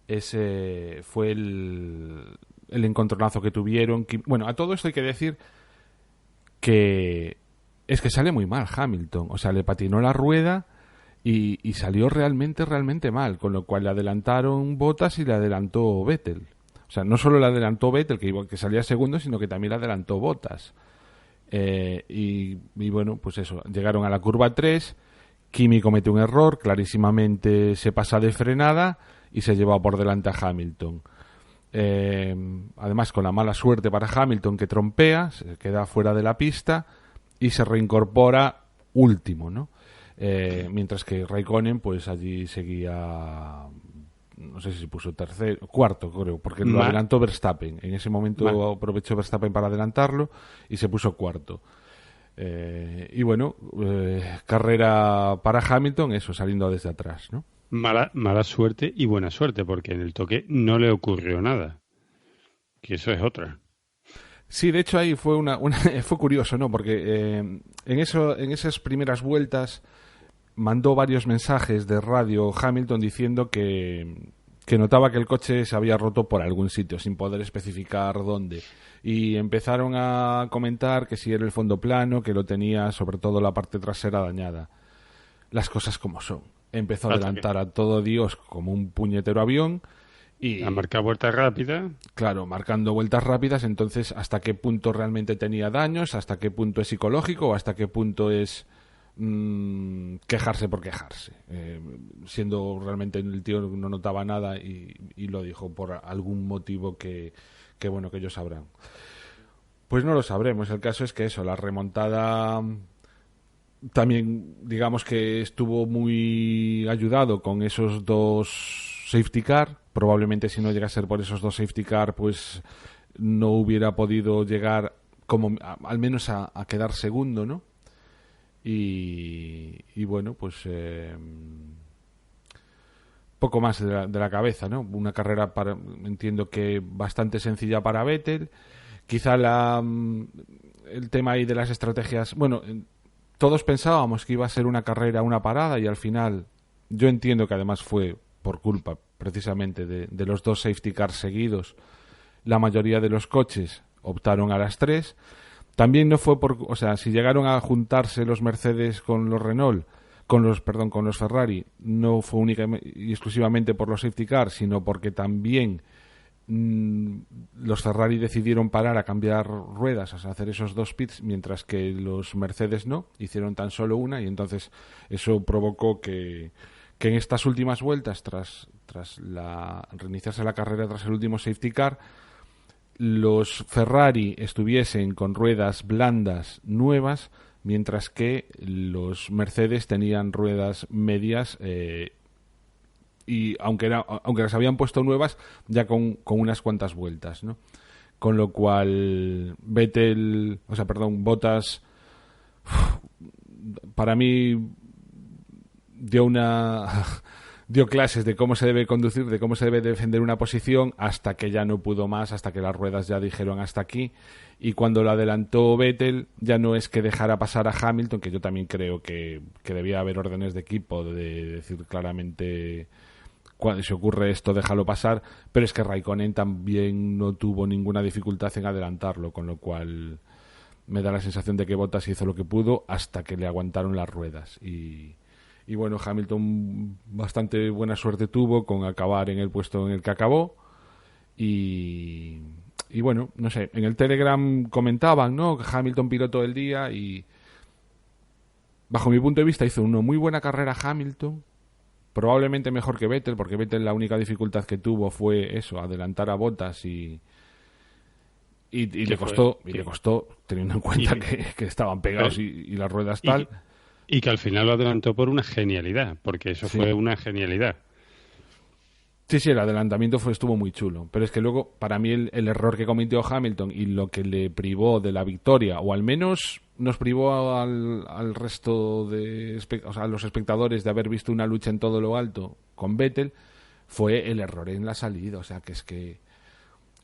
ese fue el encontronazo que tuvieron. Bueno, a todo esto hay que decir que es que sale muy mal Hamilton, o sea, le patinó la rueda y salió realmente mal, con lo cual le adelantaron Bottas y le adelantó Vettel. O sea, no solo le adelantó Vettel, que salía segundo, sino que también le adelantó Bottas. Y bueno, pues eso, llegaron a la curva 3, Kimi comete un error, clarísimamente se pasa de frenada y se lleva por delante a Hamilton. Además, con la mala suerte para Hamilton, que trompea, se queda fuera de la pista y se reincorpora último, ¿no? Mientras que Raikkonen, pues allí seguía, no sé si se puso cuarto, creo, porque lo adelantó Verstappen. En ese momento aprovechó Verstappen para adelantarlo y se puso cuarto. Y bueno, carrera para Hamilton, eso, saliendo desde atrás, ¿no? Mala suerte y buena suerte, porque en el toque no le ocurrió nada. Que eso es otra. Sí, de hecho ahí fue fue curioso, ¿no? Porque en esas primeras vueltas mandó varios mensajes de radio Hamilton diciendo que notaba que el coche se había roto por algún sitio, sin poder especificar dónde. Y empezaron a comentar que si era el fondo plano, que lo tenía sobre todo la parte trasera dañada. Las cosas como son. Empezó a adelantar a todo Dios como un puñetero avión. Y a marcar vueltas rápidas. Claro, marcando vueltas rápidas. Entonces, ¿hasta qué punto realmente tenía daños? ¿Hasta qué punto es psicológico? ¿O hasta qué punto es quejarse por quejarse? Siendo realmente el tío no notaba nada y lo dijo por algún motivo que bueno, que ellos sabrán. Pues no lo sabremos. El caso es que eso, la remontada también, digamos que estuvo muy ayudado con esos dos safety car. Probablemente si no llega a ser por esos dos safety car, pues no hubiera podido llegar como al menos a quedar segundo, ¿no? Y bueno, pues poco más de la cabeza, ¿no? Una carrera, entiendo que bastante sencilla para Vettel. Quizá el tema ahí de las estrategias, bueno, todos pensábamos que iba a ser una carrera, una parada, y al final yo entiendo que además fue por culpa precisamente de los dos safety cars seguidos. La mayoría de los coches optaron a las 3. También no fue o sea, si llegaron a juntarse los Mercedes con los Renault, con los Ferrari, no fue únicamente y exclusivamente por los safety cars, sino porque también los Ferrari decidieron parar a cambiar ruedas, o sea, hacer esos dos pits, mientras que los Mercedes no, hicieron tan solo una, y entonces eso provocó que en estas últimas vueltas, tras reiniciarse la carrera, tras el último safety car, los Ferrari estuviesen con ruedas blandas nuevas, mientras que los Mercedes tenían ruedas medias y aunque las habían puesto nuevas, ya con unas cuantas vueltas, ¿no? Con lo cual Bottas para mí dio clases de cómo se debe conducir, de cómo se debe defender una posición, hasta que ya no pudo más, hasta que las ruedas ya dijeron hasta aquí. Y cuando lo adelantó Vettel, ya no es que dejara pasar a Hamilton, que yo también creo que debía haber órdenes de equipo de decir claramente, cuando se ocurre esto, déjalo pasar, pero es que Raikkonen también no tuvo ninguna dificultad en adelantarlo, con lo cual me da la sensación de que Bottas hizo lo que pudo hasta que le aguantaron las ruedas. Y bueno, Hamilton bastante buena suerte tuvo con acabar en el puesto en el que acabó. Y bueno, no sé, en el Telegram comentaban, ¿no?, que Hamilton pilotó el día y bajo mi punto de vista hizo una muy buena carrera Hamilton, probablemente mejor que Vettel, porque Vettel la única dificultad que tuvo fue eso, adelantar a Bottas y le costó, teniendo en cuenta que estaban pegados y las ruedas tal. Y que al final lo adelantó por una genialidad, porque eso fue una genialidad. Sí, el adelantamiento estuvo muy chulo, pero es que luego, para mí, el error que cometió Hamilton y lo que le privó de la victoria, o al menos nos privó al resto a los espectadores de haber visto una lucha en todo lo alto con Vettel, fue el error en la salida. O sea, que es que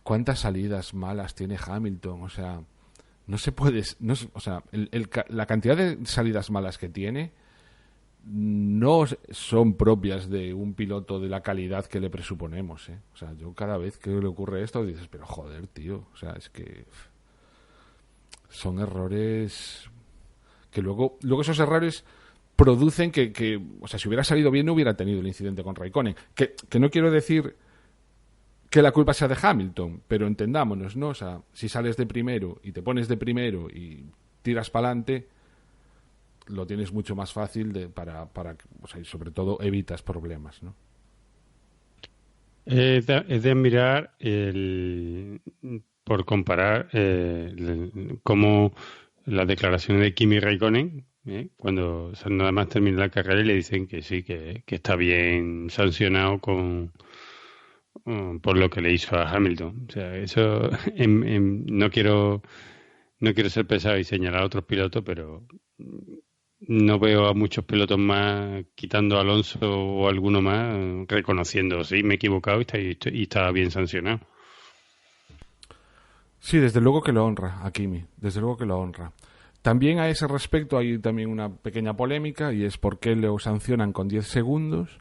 cuántas salidas malas tiene Hamilton. O sea, no se puede... No, o sea, la cantidad de salidas malas que tiene no son propias de un piloto de la calidad que le presuponemos, ¿eh? O sea, yo cada vez que le ocurre esto dices, pero joder, tío, o sea, es que son errores que luego esos errores producen que o sea, si hubiera salido bien no hubiera tenido el incidente con Raikkonen, que no quiero decir que la culpa sea de Hamilton, pero entendámonos, ¿no? O sea, si sales de primero y te pones de primero y tiras para adelante, lo tienes mucho más fácil para o sea, y sobre todo evitas problemas, ¿no? Es de admirar por comparar cómo las declaraciones de Kimi Raikkonen, cuando nada más termina la carrera y le dicen que sí, que está bien sancionado por lo que le hizo a Hamilton. O sea, eso no quiero ser pesado y señalar a otros pilotos, pero no veo a muchos pilotos más, quitando a Alonso o alguno más, reconociendo, sí, me he equivocado y está bien sancionado. Sí, desde luego que lo honra a Kimi, desde luego que lo honra. También a ese respecto hay también una pequeña polémica, y es por qué lo sancionan con 10 segundos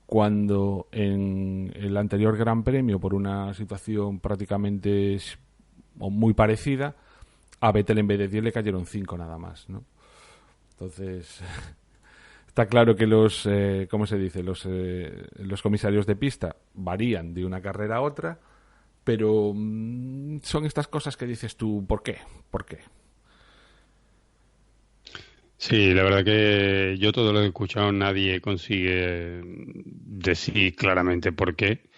cuando en el anterior Gran Premio, por una situación prácticamente o muy parecida, a Vettel en vez de 10 le cayeron 5 nada más, ¿no? Entonces, está claro que los, ¿cómo se dice? Los comisarios de pista varían de una carrera a otra, pero son estas cosas que dices tú, ¿por qué? ¿Por qué? Sí, la verdad que yo todo lo que he escuchado nadie consigue decir claramente por qué.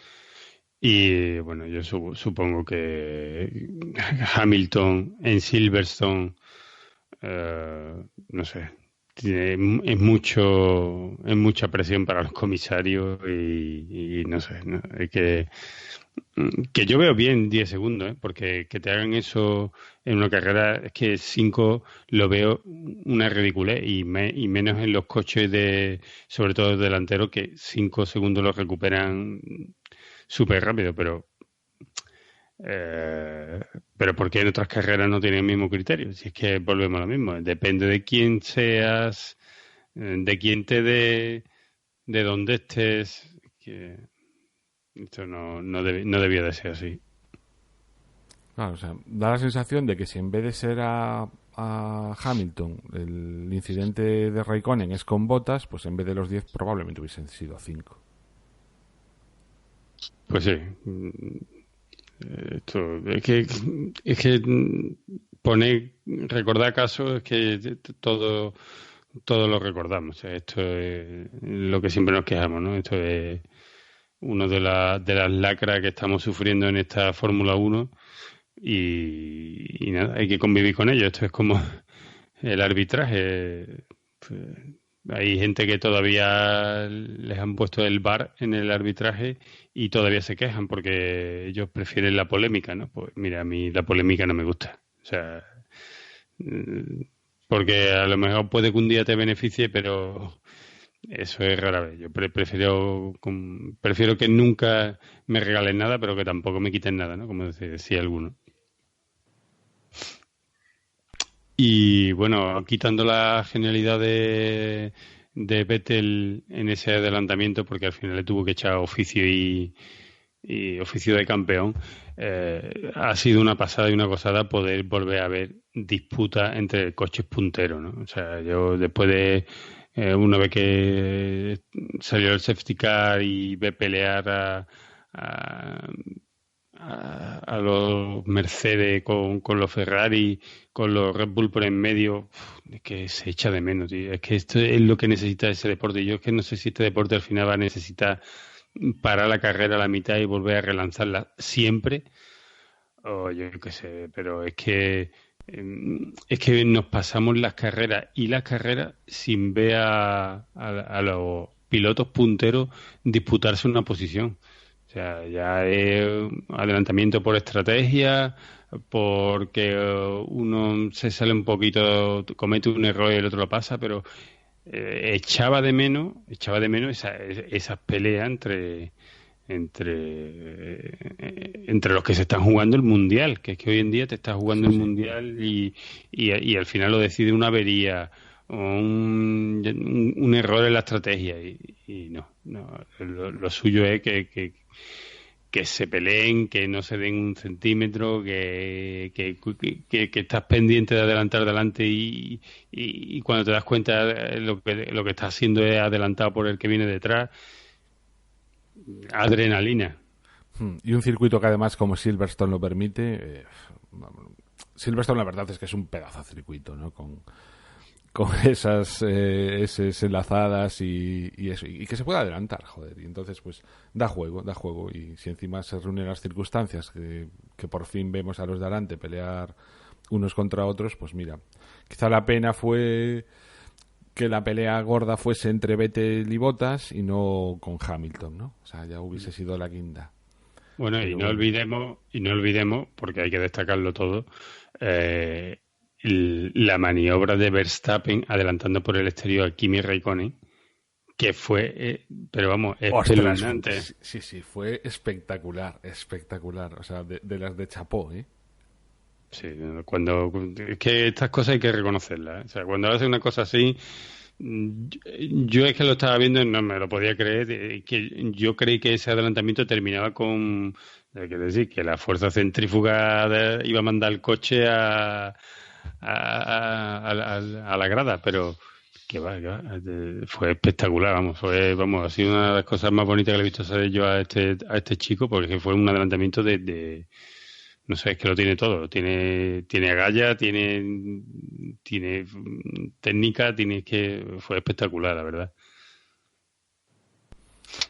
Y bueno, yo supongo que Hamilton en Silverstone, no sé, es mucha presión para los comisarios y no sé, ¿no? Es que yo veo bien 10 segundos, porque que te hagan eso en una carrera, es que 5 lo veo una ridiculez y menos en los coches sobre todo delanteros, que 5 segundos los recuperan súper rápido, pero ¿por qué en otras carreras no tienen el mismo criterio? Si es que volvemos a lo mismo, depende de quién seas, de quién te dé, de dónde estés, que esto no debía de ser así. Claro, o sea, da la sensación de que si en vez de ser a Hamilton el incidente de Raikkonen es con Bottas, pues en vez de los 10 probablemente hubiesen sido 5. Pues sí. Esto, es que recordar casos es que todo lo recordamos. O sea, esto es lo que siempre nos quejamos, ¿no? Esto es uno de las lacras que estamos sufriendo en esta Fórmula 1 y nada, hay que convivir con ello. Esto es como el arbitraje. Hay gente que todavía les han puesto el VAR en el arbitraje y todavía se quejan porque ellos prefieren la polémica, ¿no? Pues mira, a mí la polémica no me gusta. O sea, porque a lo mejor puede que un día te beneficie, pero eso es rara vez. Yo prefiero que nunca me regalen nada, pero que tampoco me quiten nada, ¿no? Como decía alguno. Y bueno, quitando la genialidad de Vettel en ese adelantamiento, porque al final le tuvo que echar oficio y oficio de campeón, ha sido una pasada y una gozada poder volver a ver disputa entre coches punteros, ¿no? O sea, yo después de una vez que salió el safety car y ve pelear a los Mercedes con los Ferrari, con los Red Bull por en medio, es que se echa de menos, tío. Es que esto es lo que necesita ese deporte. Yo es que no sé si este deporte al final va a necesitar parar la carrera a la mitad y volver a relanzarla siempre, o yo qué sé, pero es que nos pasamos las carreras sin ver a los pilotos punteros disputarse una posición. O sea, ya es adelantamiento por estrategia, porque uno se sale un poquito, comete un error y el otro lo pasa, pero echaba de menos esas peleas entre los que se están jugando el Mundial, que es que hoy en día te estás jugando el Mundial y al final lo decide una avería o un error en la estrategia y no, lo suyo es que se peleen, que no se den un centímetro, que estás pendiente de adelantar adelante y cuando te das cuenta lo que estás haciendo es adelantado por el que viene detrás. Adrenalina. Y un circuito que además como Silverstone lo permite, Silverstone la verdad es que es un pedazo de circuito, ¿no? Con esas enlazadas y eso, y que se pueda adelantar, joder, y entonces pues da juego, y si encima se reúnen las circunstancias que por fin vemos a los de adelante pelear unos contra otros, pues mira, quizá la pena fue que la pelea gorda fuese entre Vettel y Bottas y no con Hamilton, ¿no? O sea, ya hubiese sido la guinda. Bueno, y no olvidemos, porque hay que destacarlo todo, la maniobra de Verstappen adelantando por el exterior a Kimi Räikkönen, que fue, pero vamos, espeluznante. Sí, fue espectacular, o sea, de las de chapó, ¿eh? Sí, es que estas cosas hay que reconocerlas, ¿eh? O sea, cuando hace una cosa así, yo es que lo estaba viendo y no me lo podía creer, que yo creí que ese adelantamiento terminaba con, hay que decir, que la fuerza centrífuga iba a mandar el coche a la grada, pero que va, fue espectacular, vamos, ha sido una de las cosas más bonitas que le he visto hacer yo a este chico, porque fue un adelantamiento no sé, es que lo tiene todo, tiene agallas, tiene técnica, fue espectacular, la verdad.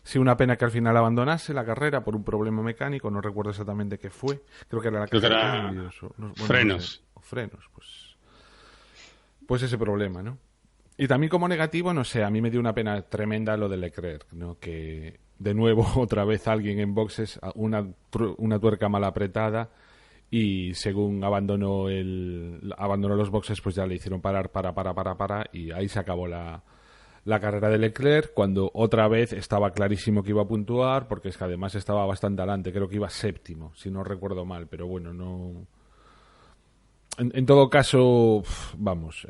Sí, una pena que al final abandonase la carrera por un problema mecánico, no recuerdo exactamente qué fue, creo que era la caja de cambios, frenos. Frenos, pues ese problema, ¿no? Y también como negativo, no sé, a mí me dio una pena tremenda lo de Leclerc, ¿no? Que de nuevo otra vez alguien en boxes, una tuerca mal apretada, y según abandonó los boxes, pues ya le hicieron parar, y ahí se acabó la carrera de Leclerc, cuando otra vez estaba clarísimo que iba a puntuar, porque es que además estaba bastante adelante, creo que iba séptimo, si no recuerdo mal, pero bueno, no... En todo caso, vamos,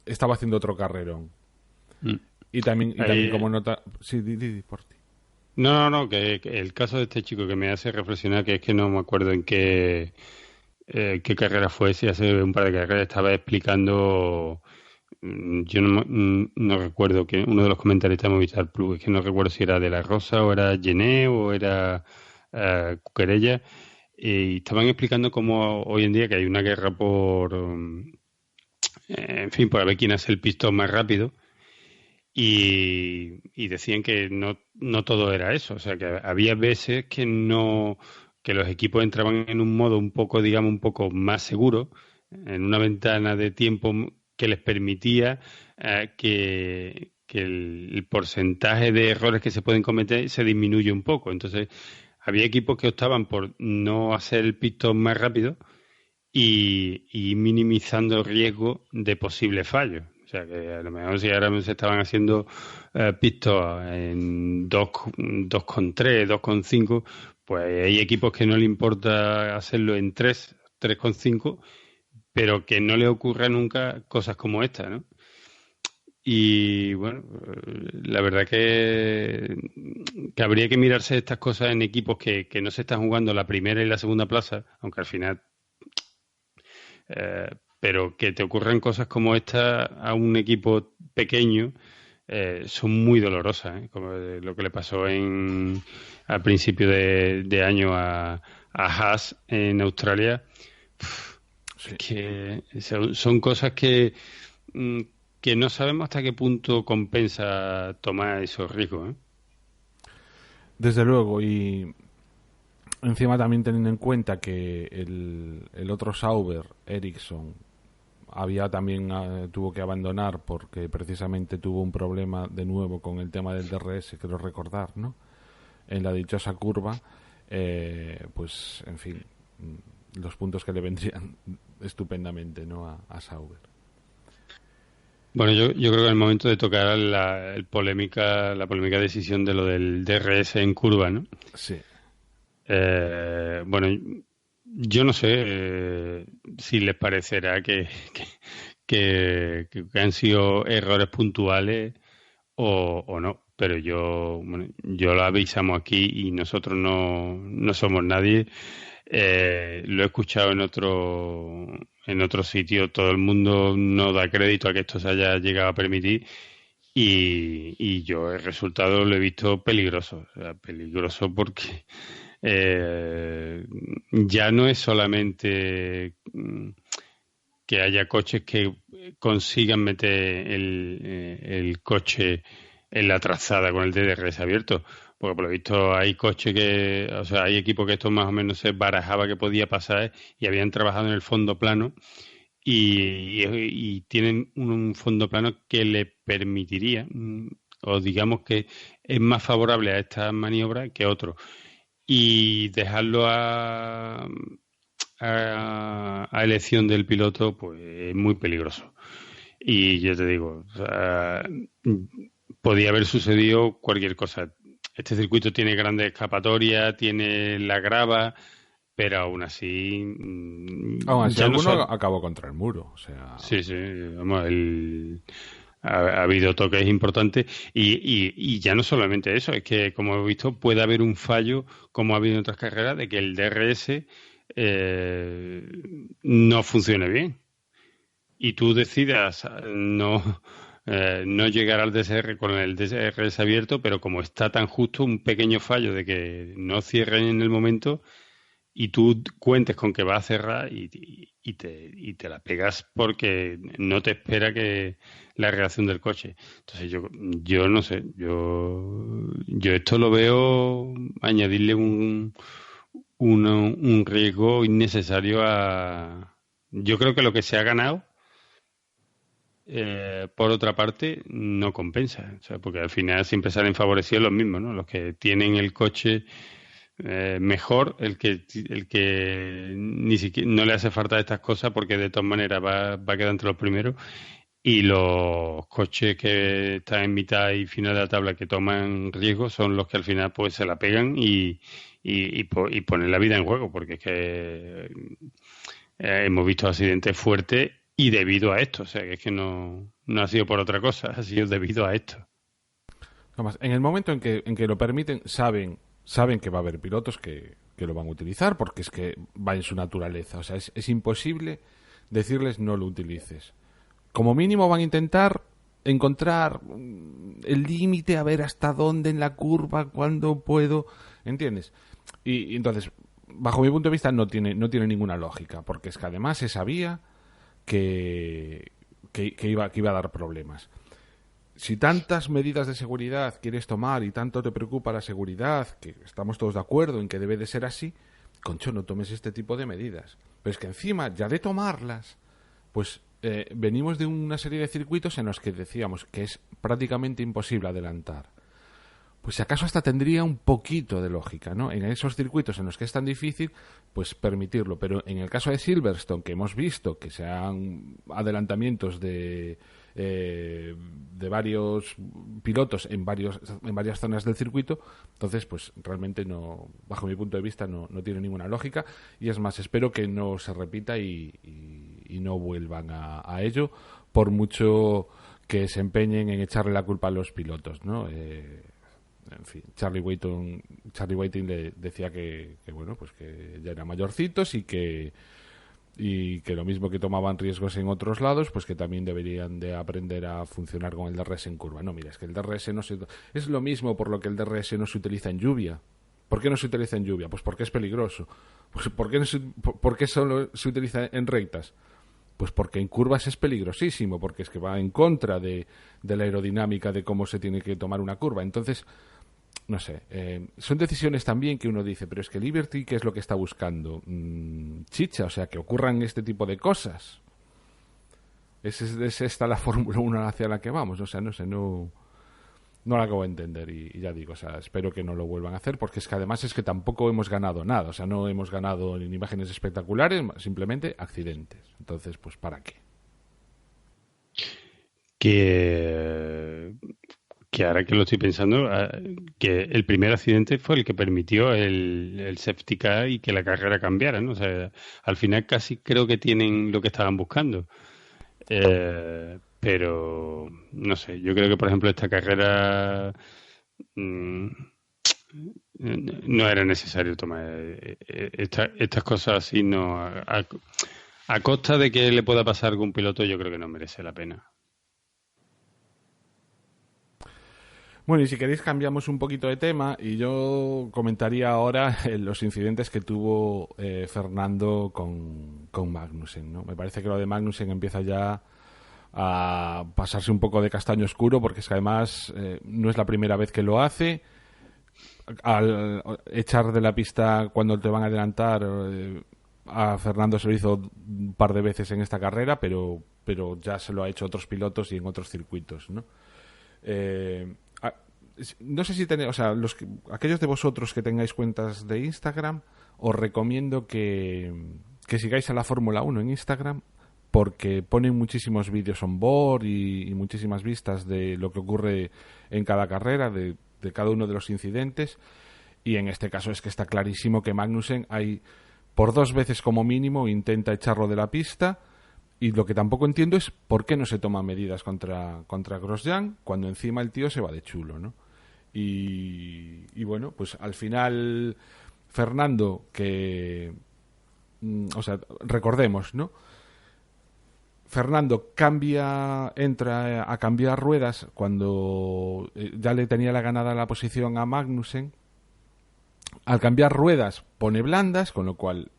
estaba haciendo otro carrerón. Y también como nota... Sí, di por ti. No, que el caso de este chico que me hace reflexionar, que es que no me acuerdo en qué carrera fue, si hace un par de carreras estaba explicando, yo no recuerdo, que uno de los comentaristas de Movistar Plus, es que no recuerdo si era de La Rosa o era Gené o era Cuquerella, y estaban explicando cómo hoy en día que hay una guerra por a ver quién hace el pistón más rápido. Y decían que no todo era eso, o sea que había veces que los equipos entraban en un modo un poco más seguro, en una ventana de tiempo que les permitía que el porcentaje de errores que se pueden cometer se disminuye un poco. Entonces había equipos que optaban por no hacer el pistón más rápido y minimizando el riesgo de posibles fallos. O sea, que a lo mejor si ahora se estaban haciendo pistos en 2,3, 2,5, pues hay equipos que no le importa hacerlo en 3,5, pero que no le ocurra nunca cosas como esta, ¿no? Y bueno, la verdad que habría que mirarse estas cosas en equipos que no se están jugando la primera y la segunda plaza, aunque al final... pero que te ocurran cosas como esta a un equipo pequeño son muy dolorosas, como lo que le pasó al principio de año a Haas en Australia. Sí. Que son cosas que no sabemos hasta qué punto compensa tomar esos riesgos, ¿eh? Desde luego, y encima también teniendo en cuenta que el otro Sauber, Ericsson, tuvo que abandonar porque precisamente tuvo un problema de nuevo con el tema del DRS, quiero recordar, ¿no? En la dichosa curva, pues en fin, los puntos que le vendrían estupendamente, ¿no? A Sauber. Bueno, yo creo que en el momento de tocar la polémica decisión de lo del DRS en curva, ¿no? Sí. Bueno, yo no sé si les parecerá que han sido errores puntuales o no, pero yo lo avisamos aquí y nosotros no somos nadie. Lo he escuchado en otro sitio, todo el mundo no da crédito a que esto se haya llegado a permitir y yo el resultado lo he visto peligroso, o sea, peligroso porque ya no es solamente que haya coches que consigan meter el coche en la trazada con el DRS abierto, porque por lo visto hay coches o sea, hay equipos que esto más o menos se barajaba que podía pasar y habían trabajado en el fondo plano y tienen un fondo plano que le permitiría, o digamos que es más favorable a esta maniobra que otro. Y dejarlo a elección del piloto, pues es muy peligroso. Y yo te digo, o sea, podía haber sucedido cualquier cosa. Este circuito tiene grandes escapatorias, tiene la grava, pero aún así ya alguno acabó contra el muro. O sea... Sí, vamos, ha habido toques importantes y ya no solamente eso, es que como he visto puede haber un fallo, como ha habido en otras carreras, de que el DRS no funcione bien y tú decidas no llegar al DSR con el DRS abierto, pero como está tan justo, un pequeño fallo de que no cierren en el momento y tú cuentes con que va a cerrar y te la pegas porque no te espera que la reacción del coche. Entonces yo no sé, yo esto lo veo añadirle un riesgo innecesario a... Yo creo que lo que se ha ganado por otra parte, no compensa, o sea, porque al final siempre salen favorecidos los mismos, ¿no? Los que tienen el coche mejor, el que ni siquiera no le hace falta estas cosas porque de todas maneras va a quedar entre los primeros, y los coches que están en mitad y final de la tabla que toman riesgo son los que al final pues se la pegan y ponen la vida en juego, porque es que hemos visto accidentes fuertes y debido a esto, o sea, que es que no ha sido por otra cosa, ha sido debido a esto. Además, en el momento en que lo permiten, saben que va a haber pilotos que lo van a utilizar, porque es que va en su naturaleza. O sea, es imposible decirles no lo utilices. Como mínimo van a intentar encontrar el límite, a ver hasta dónde en la curva, cuándo puedo, ¿entiendes? Y entonces, bajo mi punto de vista, no tiene ninguna lógica, porque es que además se sabía que iba a dar problemas. Si tantas medidas de seguridad quieres tomar y tanto te preocupa la seguridad, que estamos todos de acuerdo en que debe de ser así, concho, no tomes este tipo de medidas. Pero es que encima, ya de tomarlas, pues venimos de una serie de circuitos en los que decíamos que es prácticamente imposible adelantar. Pues si acaso hasta tendría un poquito de lógica, ¿no? En esos circuitos en los que es tan difícil, pues permitirlo. Pero en el caso de Silverstone, que hemos visto que sean adelantamientos de varios pilotos en varias zonas del circuito, entonces pues realmente no, bajo mi punto de vista no tiene ninguna lógica, y es más, espero que no se repita y no vuelvan a ello, por mucho que se empeñen en echarle la culpa a los pilotos, ¿no? En fin, Charlie Whiting le decía que bueno, pues que ya eran mayorcitos y que lo mismo que tomaban riesgos en otros lados, pues que también deberían de aprender a funcionar con el DRS en curva. No, mira, es que el DRS es lo mismo por lo que el DRS no se utiliza en lluvia. ¿Por qué no se utiliza en lluvia? Pues porque es peligroso. Pues ¿por qué solo se utiliza en rectas? Pues porque en curvas es peligrosísimo, porque es que va en contra de la aerodinámica de cómo se tiene que tomar una curva. Entonces, no sé, son decisiones también que uno dice, pero es que Liberty, ¿qué es lo que está buscando? Chicha, o sea, que ocurran este tipo de cosas. ¿Es esta la Fórmula 1 hacia la que vamos? O sea, no sé, no la acabo de entender y ya digo, o sea, espero que no lo vuelvan a hacer, porque es que además es que tampoco hemos ganado nada, o sea, no hemos ganado en imágenes espectaculares, simplemente accidentes. Entonces, pues, ¿para qué? que ahora que lo estoy pensando, que el primer accidente fue el que permitió el safety car y que la carrera cambiara, ¿no? O sea, al final casi creo que tienen lo que estaban buscando. Pero no sé, yo creo que por ejemplo esta carrera no era necesario tomar estas cosas así, no a costa de que le pueda pasar a algún piloto, yo creo que no merece la pena. Bueno, y si queréis cambiamos un poquito de tema y yo comentaría ahora los incidentes que tuvo Fernando con Magnussen, ¿no? Me parece que lo de Magnussen empieza ya a pasarse un poco de castaño oscuro, porque es que además no es la primera vez que lo hace. Al echar de la pista cuando te van a adelantar, a Fernando se lo hizo un par de veces en esta carrera, pero ya se lo ha hecho otros pilotos y en otros circuitos, ¿no? No sé si tenéis, o sea, aquellos de vosotros que tengáis cuentas de Instagram, os recomiendo que sigáis a la Fórmula 1 en Instagram, porque ponen muchísimos vídeos on board y muchísimas vistas de lo que ocurre en cada carrera, de cada uno de los incidentes, y en este caso es que está clarísimo que Magnussen por 2 veces como mínimo intenta echarlo de la pista. Y lo que tampoco entiendo es por qué no se toman medidas contra Grosjean cuando encima el tío se va de chulo, ¿no? Y bueno, pues al final Fernando, o sea, recordemos, ¿no? Fernando entra a cambiar ruedas cuando ya le tenía la ganada la posición a Magnussen. Al cambiar ruedas pone blandas, con lo cual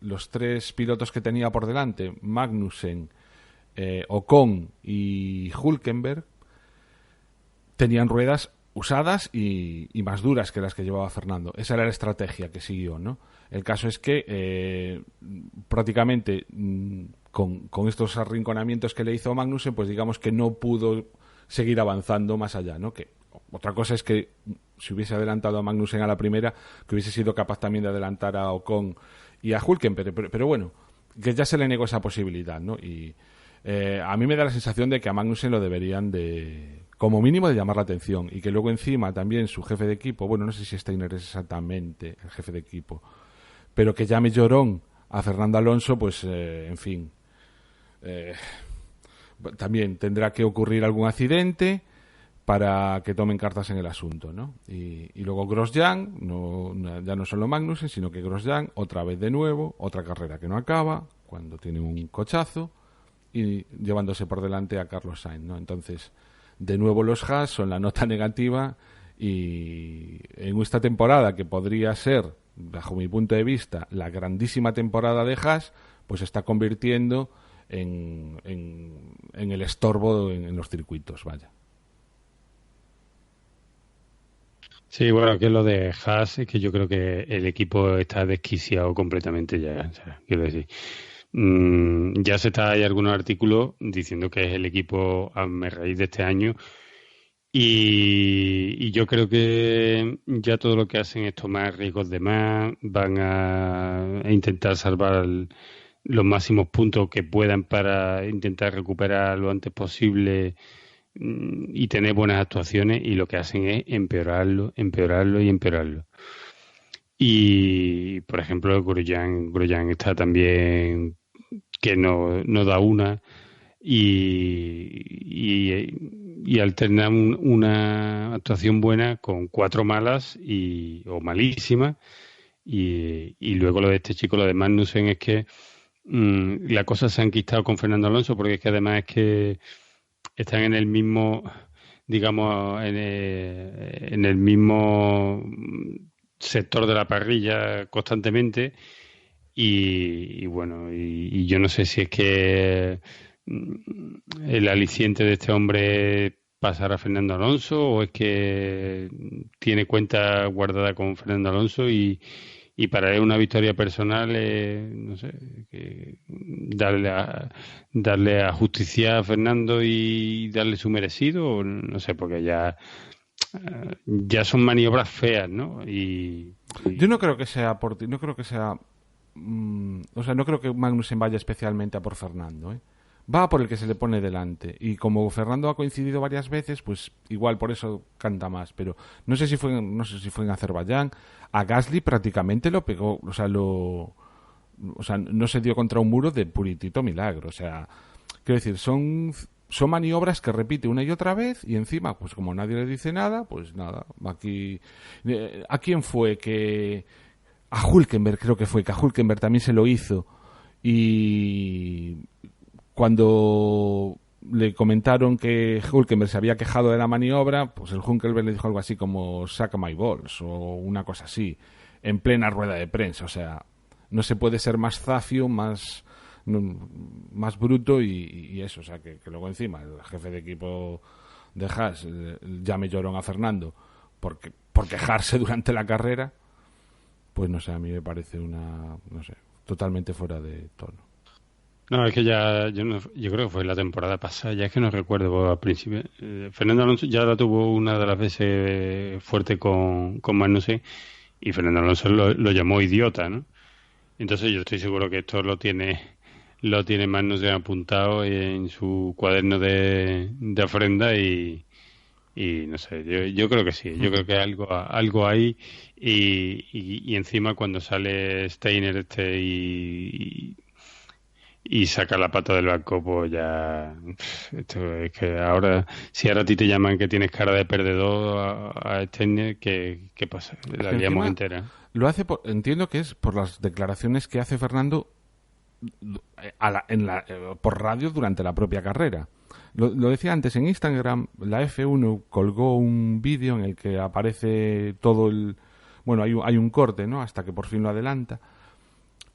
los 3 pilotos que tenía por delante, Magnussen, Ocon y Hülkenberg, tenían ruedas usadas y más duras que las que llevaba Fernando. Esa era la estrategia que siguió, ¿no? El caso es que prácticamente con estos arrinconamientos que le hizo Magnussen, pues digamos que no pudo seguir avanzando más allá, ¿no? Que otra cosa es que si hubiese adelantado a Magnussen a la primera, que hubiese sido capaz también de adelantar a Ocon y a Hülkenberg, pero bueno, que ya se le negó esa posibilidad, ¿no? Y a mí me da la sensación de que a Magnussen lo deberían como mínimo de llamar la atención, y que luego encima también su jefe de equipo, bueno, no sé si Steiner es exactamente el jefe de equipo, pero que llame llorón a Fernando Alonso, pues en fin, también tendrá que ocurrir algún accidente para que tomen cartas en el asunto, ¿no? Y luego Grosjean, ya no solo Magnussen, sino que Grosjean, otra vez de nuevo, otra carrera que no acaba, cuando tiene un cochazo, y llevándose por delante a Carlos Sainz, ¿no? Entonces, de nuevo los Haas son la nota negativa, y en esta temporada, que podría ser, bajo mi punto de vista, la grandísima temporada de Haas, pues se está convirtiendo en el estorbo en los circuitos, vaya. Sí, bueno, que lo de Haas es que yo creo que el equipo está desquiciado completamente ya. O sea, quiero decir, ya hay algunos artículos diciendo que es el equipo a raíz de este año, y yo creo que ya todo lo que hacen es tomar riesgos de más, van a intentar salvar los máximos puntos que puedan para intentar recuperar lo antes posible y tener buenas actuaciones, y lo que hacen es empeorarlo. Y por ejemplo Grosjean está también que no da una, y alternar una actuación buena con 4 malas o malísimas, y luego lo de este chico, lo de Magnussen, es que la cosa se ha enquistado con Fernando Alonso, porque es que además es que están en el mismo, digamos, en el mismo sector de la parrilla constantemente, y bueno, y yo no sé si es que el aliciente de este hombre pasar a Fernando Alonso, o es que tiene cuenta guardada con Fernando Alonso, y para él una victoria personal, no sé, que darle a justicia a Fernando y darle su merecido, no sé, porque ya son maniobras feas, ¿no? Yo no creo que sea por no creo que sea o sea, no creo que Magnussen vaya especialmente a por Fernando, ¿eh? va por el que se le pone delante. Y como Fernando ha coincidido varias veces, pues igual por eso canta más. Pero no sé si fue en Azerbaiyán. A Gasly prácticamente lo pegó, o sea, no se dio contra un muro de puritito milagro. O sea, quiero decir, son maniobras que repite una y otra vez y encima, pues como nadie le dice nada, pues nada, aquí... ¿A quién fue que...? A Hülkenberg creo que fue, que a Hülkenberg también se lo hizo y cuando le comentaron que Hülkenberg se había quejado de la maniobra, pues el Hülkenberg le dijo algo así como saca my balls o una cosa así, en plena rueda de prensa. O sea, no se puede ser más zafio, más bruto y eso. O sea, que luego encima el jefe de equipo de Haas llame llorón a Fernando por quejarse durante la carrera, pues no sé, a mí me parece totalmente fuera de tono. No, es que yo creo que fue la temporada pasada, ya es que no recuerdo al principio. Fernando Alonso ya la tuvo una de las veces fuerte con Magnussen y Fernando Alonso lo llamó idiota, ¿no? Entonces yo estoy seguro que esto lo tiene Magnussen apuntado en su cuaderno de ofrenda y no sé, yo creo que sí, yo creo que algo hay y encima cuando sale Steiner y saca la pata del banco, pues ya esto es que ahora a ti te llaman que tienes cara de perdedor a Steiner, ¿qué pasa? La liamos entera. Lo hace entiendo que es por las declaraciones que hace Fernando por radio durante la propia carrera. Lo decía antes, en Instagram la F1 colgó un vídeo en el que aparece todo el... Bueno, hay un corte, ¿no? Hasta que por fin lo adelanta.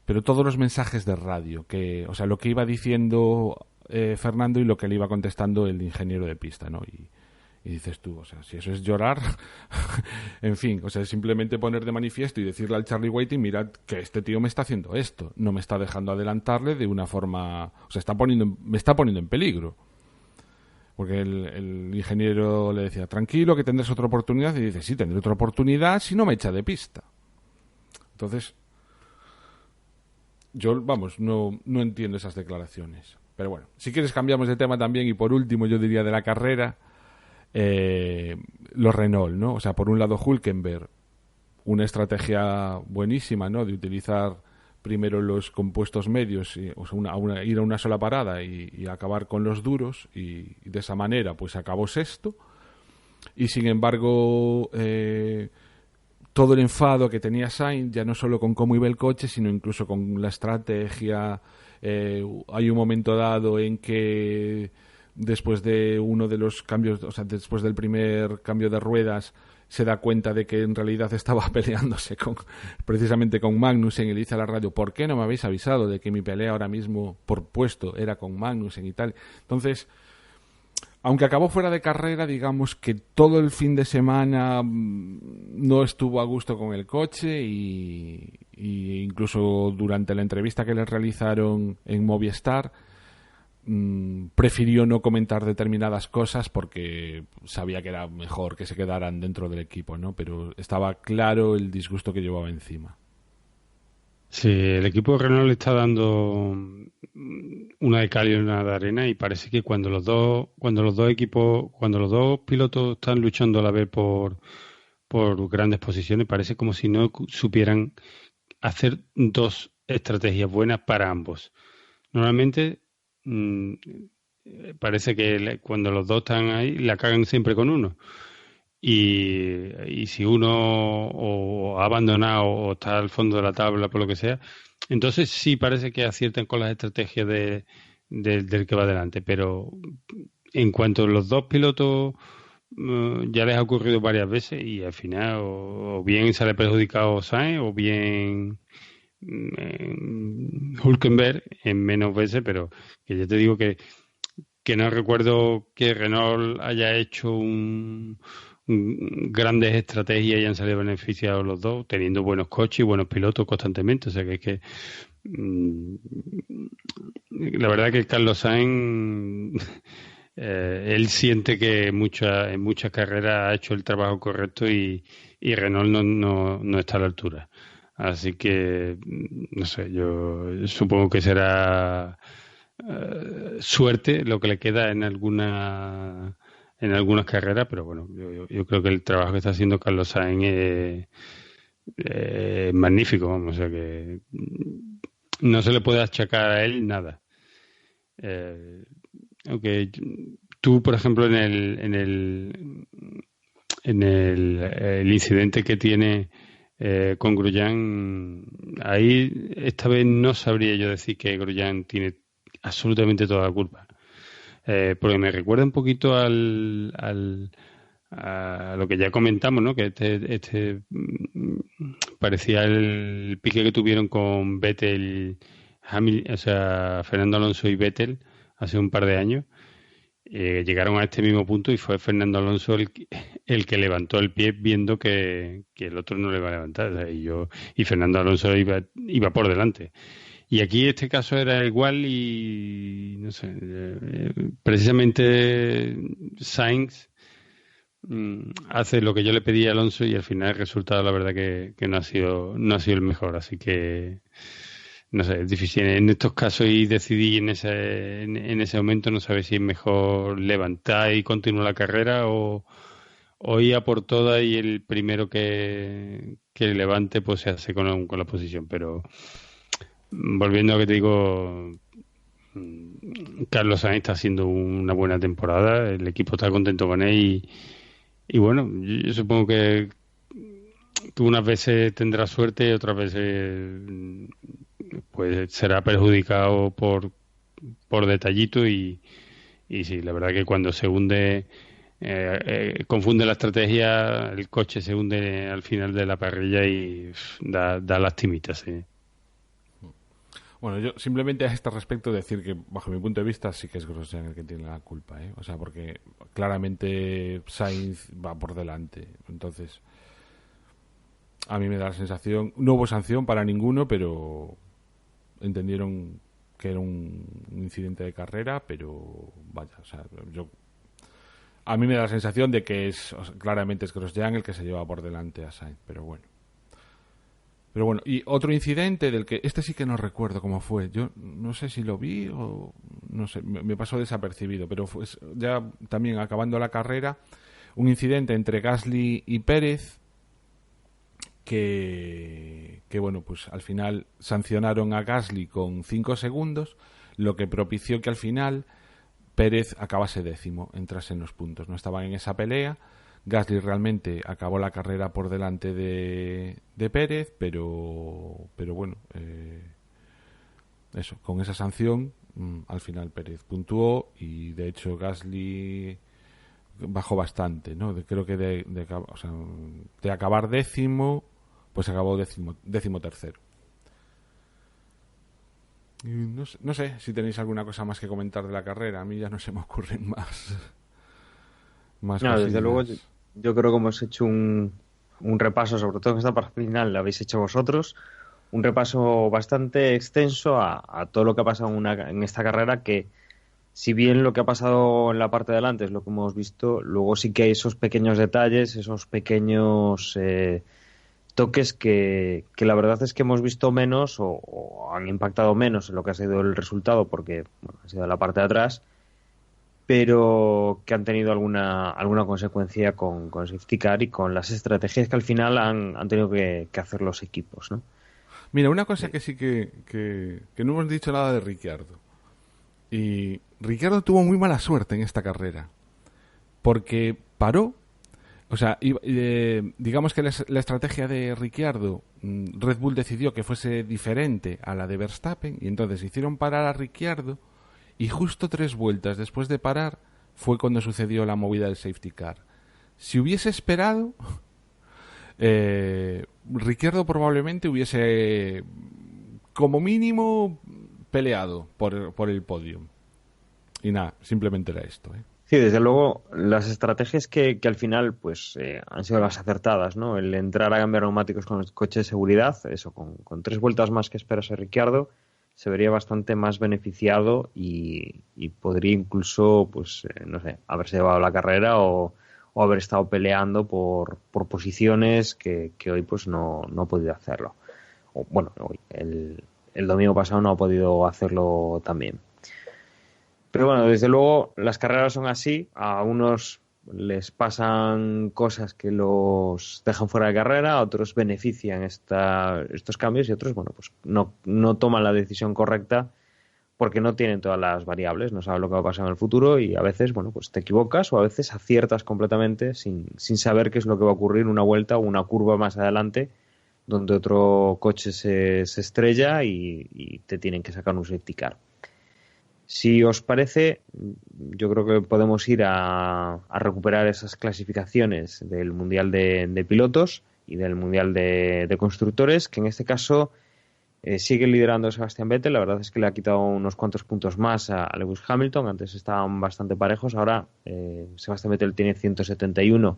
Pero todos los mensajes de radio, o sea, lo que iba diciendo Fernando y lo que le iba contestando el ingeniero de pista, ¿no? Y dices tú, o sea, si eso es llorar, en fin, o sea, es simplemente poner de manifiesto y decirle al Charlie Whiting, mirad que este tío me está haciendo esto, no me está dejando adelantarle de una forma, o sea, me está poniendo en peligro. Porque el ingeniero le decía, tranquilo, que tendrás otra oportunidad, y dice, sí, tendré otra oportunidad si no me echa de pista. Entonces, yo, vamos, no entiendo esas declaraciones. Pero bueno, si quieres cambiamos de tema también, y por último yo diría de la carrera, los Renault, ¿no? O sea, por un lado Hülkenberg, una estrategia buenísima, ¿no? De utilizar primero los compuestos medios, o sea, ir a una sola parada y acabar con los duros, y de esa manera pues acabó sexto. Y sin embargo, todo el enfado que tenía Sainz, ya no solo con cómo iba el coche, sino incluso con la estrategia. Hay un momento dado en que después de uno de los cambios, o sea, después del primer cambio de ruedas, se da cuenta de que en realidad estaba peleándose precisamente con Magnussen, y le dice a la radio, ¿por qué no me habéis avisado de que mi pelea ahora mismo por puesto era con Magnussen y tal? Entonces, aunque acabó fuera de carrera, digamos que todo el fin de semana no estuvo a gusto con el coche y incluso durante la entrevista que le realizaron en Movistar, prefirió no comentar determinadas cosas porque sabía que era mejor que se quedaran dentro del equipo, ¿no? Pero estaba claro el disgusto que llevaba encima. Sí, el equipo Renault le está dando una de cal y una de arena, y parece que cuando los dos pilotos están luchando a la vez por grandes posiciones, parece como si no supieran hacer dos estrategias buenas para ambos. Normalmente parece que cuando los dos están ahí la cagan siempre con uno, y si uno o ha abandonado o está al fondo de la tabla por lo que sea, entonces sí parece que aciertan con las estrategias del que va adelante. Pero en cuanto a los dos pilotos, ya les ha ocurrido varias veces y al final o bien sale perjudicado Sainz o bien Hülkenberg en menos veces, pero que yo te digo que no recuerdo que Renault haya hecho grandes estrategias y han salido beneficiados los dos, teniendo buenos coches y buenos pilotos constantemente. O sea que es que la verdad que Carlos Sainz él siente que en muchas carreras ha hecho el trabajo correcto y Renault no está a la altura. Así que, no sé, yo supongo que será suerte lo que le queda en algunas carreras, pero bueno, yo creo que el trabajo que está haciendo Carlos Sainz es magnífico, vamos, o sea que no se le puede achacar a él nada. Aunque tú, por ejemplo, en el incidente que tiene con Grosjean, ahí esta vez no sabría yo decir que Grosjean tiene absolutamente toda la culpa, porque me recuerda un poquito a lo que ya comentamos, ¿no? Que este parecía el pique que tuvieron con Vettel, o sea, Fernando Alonso y Vettel hace un par de años. Llegaron a este mismo punto y fue Fernando Alonso el que levantó el pie viendo que el otro no le iba a levantar, o sea, y Fernando Alonso iba por delante. Y aquí este caso era igual y no sé, precisamente Sainz hace lo que yo le pedí a Alonso y al final el resultado la verdad que no ha sido el mejor, así que no sé, es difícil en estos casos y decidir en ese momento, no sabes si es mejor levantar y continuar la carrera o ir a por todas y el primero que levante pues se hace con la posición. Pero volviendo a lo que te digo, Carlos Sainz está haciendo una buena temporada, el equipo está contento con él y bueno, yo supongo que unas veces tendrá suerte y otras veces pues será perjudicado por detallito y sí, la verdad que cuando se hunde confunde la estrategia, el coche se hunde al final de la parrilla y da lastimita, sí. Bueno, yo simplemente a este respecto decir que bajo mi punto de vista sí que es Grosjean el que tiene la culpa, ¿eh? O sea, porque claramente Sainz va por delante, entonces a mí me da la sensación, no hubo sanción para ninguno, pero entendieron que era un incidente de carrera, pero vaya, o sea, a mí me da la sensación de que claramente es Grosjean el que se lleva por delante a Sainz, pero bueno, y otro incidente del que este sí que no recuerdo cómo fue, yo no sé si lo vi o no sé, me pasó desapercibido, pero fue ya también acabando la carrera, un incidente entre Gasly y Pérez que bueno, pues al final sancionaron a Gasly con 5 segundos, lo que propició que al final Pérez acabase décimo, entrase en los puntos. No estaban en esa pelea. Gasly realmente acabó la carrera por delante de Pérez, pero bueno, eso, con esa sanción al final Pérez puntuó y de hecho Gasly bajó bastante, ¿no? Creo que de acabar décimo, pues acabó décimo tercero. Y no sé si tenéis alguna cosa más que comentar de la carrera. A mí ya no se me ocurren más no, desde luego yo creo que hemos hecho un repaso, sobre todo en esta parte final la habéis hecho vosotros, un repaso bastante extenso a todo lo que ha pasado en esta carrera, que si bien lo que ha pasado en la parte de adelante es lo que hemos visto, luego sí que hay esos pequeños detalles, esos pequeños toques que la verdad es que hemos visto menos o han impactado menos en lo que ha sido el resultado, porque bueno, ha sido la parte de atrás, pero que han tenido alguna consecuencia con el safety car y con las estrategias que al final han tenido que hacer los equipos, ¿no? Mira, una cosa que sí que no hemos dicho nada de Ricciardo. Y Ricciardo tuvo muy mala suerte en esta carrera, porque paró. O sea, digamos que la estrategia de Ricciardo, Red Bull decidió que fuese diferente a la de Verstappen y entonces hicieron parar a Ricciardo y justo 3 vueltas después de parar fue cuando sucedió la movida del safety car. Si hubiese esperado, Ricciardo probablemente hubiese como mínimo peleado por el podio. Y nada, simplemente era esto, ¿eh? Sí, desde luego, las estrategias que al final pues han sido las acertadas, ¿no? El entrar a cambiar neumáticos con el coche de seguridad, eso, con 3 vueltas más que esperase Ricciardo, se vería bastante más beneficiado y podría incluso, pues, no sé, haberse llevado la carrera o haber estado peleando por posiciones que hoy pues no ha podido hacerlo. O, bueno, hoy, el domingo pasado no ha podido hacerlo también. Pero bueno, desde luego las carreras son así. A unos les pasan cosas que los dejan fuera de carrera, a otros benefician estos cambios y otros, bueno, pues no toman la decisión correcta porque no tienen todas las variables, no saben lo que va a pasar en el futuro y a veces, bueno, pues te equivocas o a veces aciertas completamente sin saber qué es lo que va a ocurrir en una vuelta o una curva más adelante donde otro coche se estrella y te tienen que sacar un safety car. Si os parece, yo creo que podemos ir a recuperar esas clasificaciones del Mundial de Pilotos y del Mundial de Constructores, que en este caso sigue liderando Sebastian Vettel. La verdad es que le ha quitado unos cuantos puntos más a Lewis Hamilton. Antes estaban bastante parejos. Ahora Sebastian Vettel tiene 171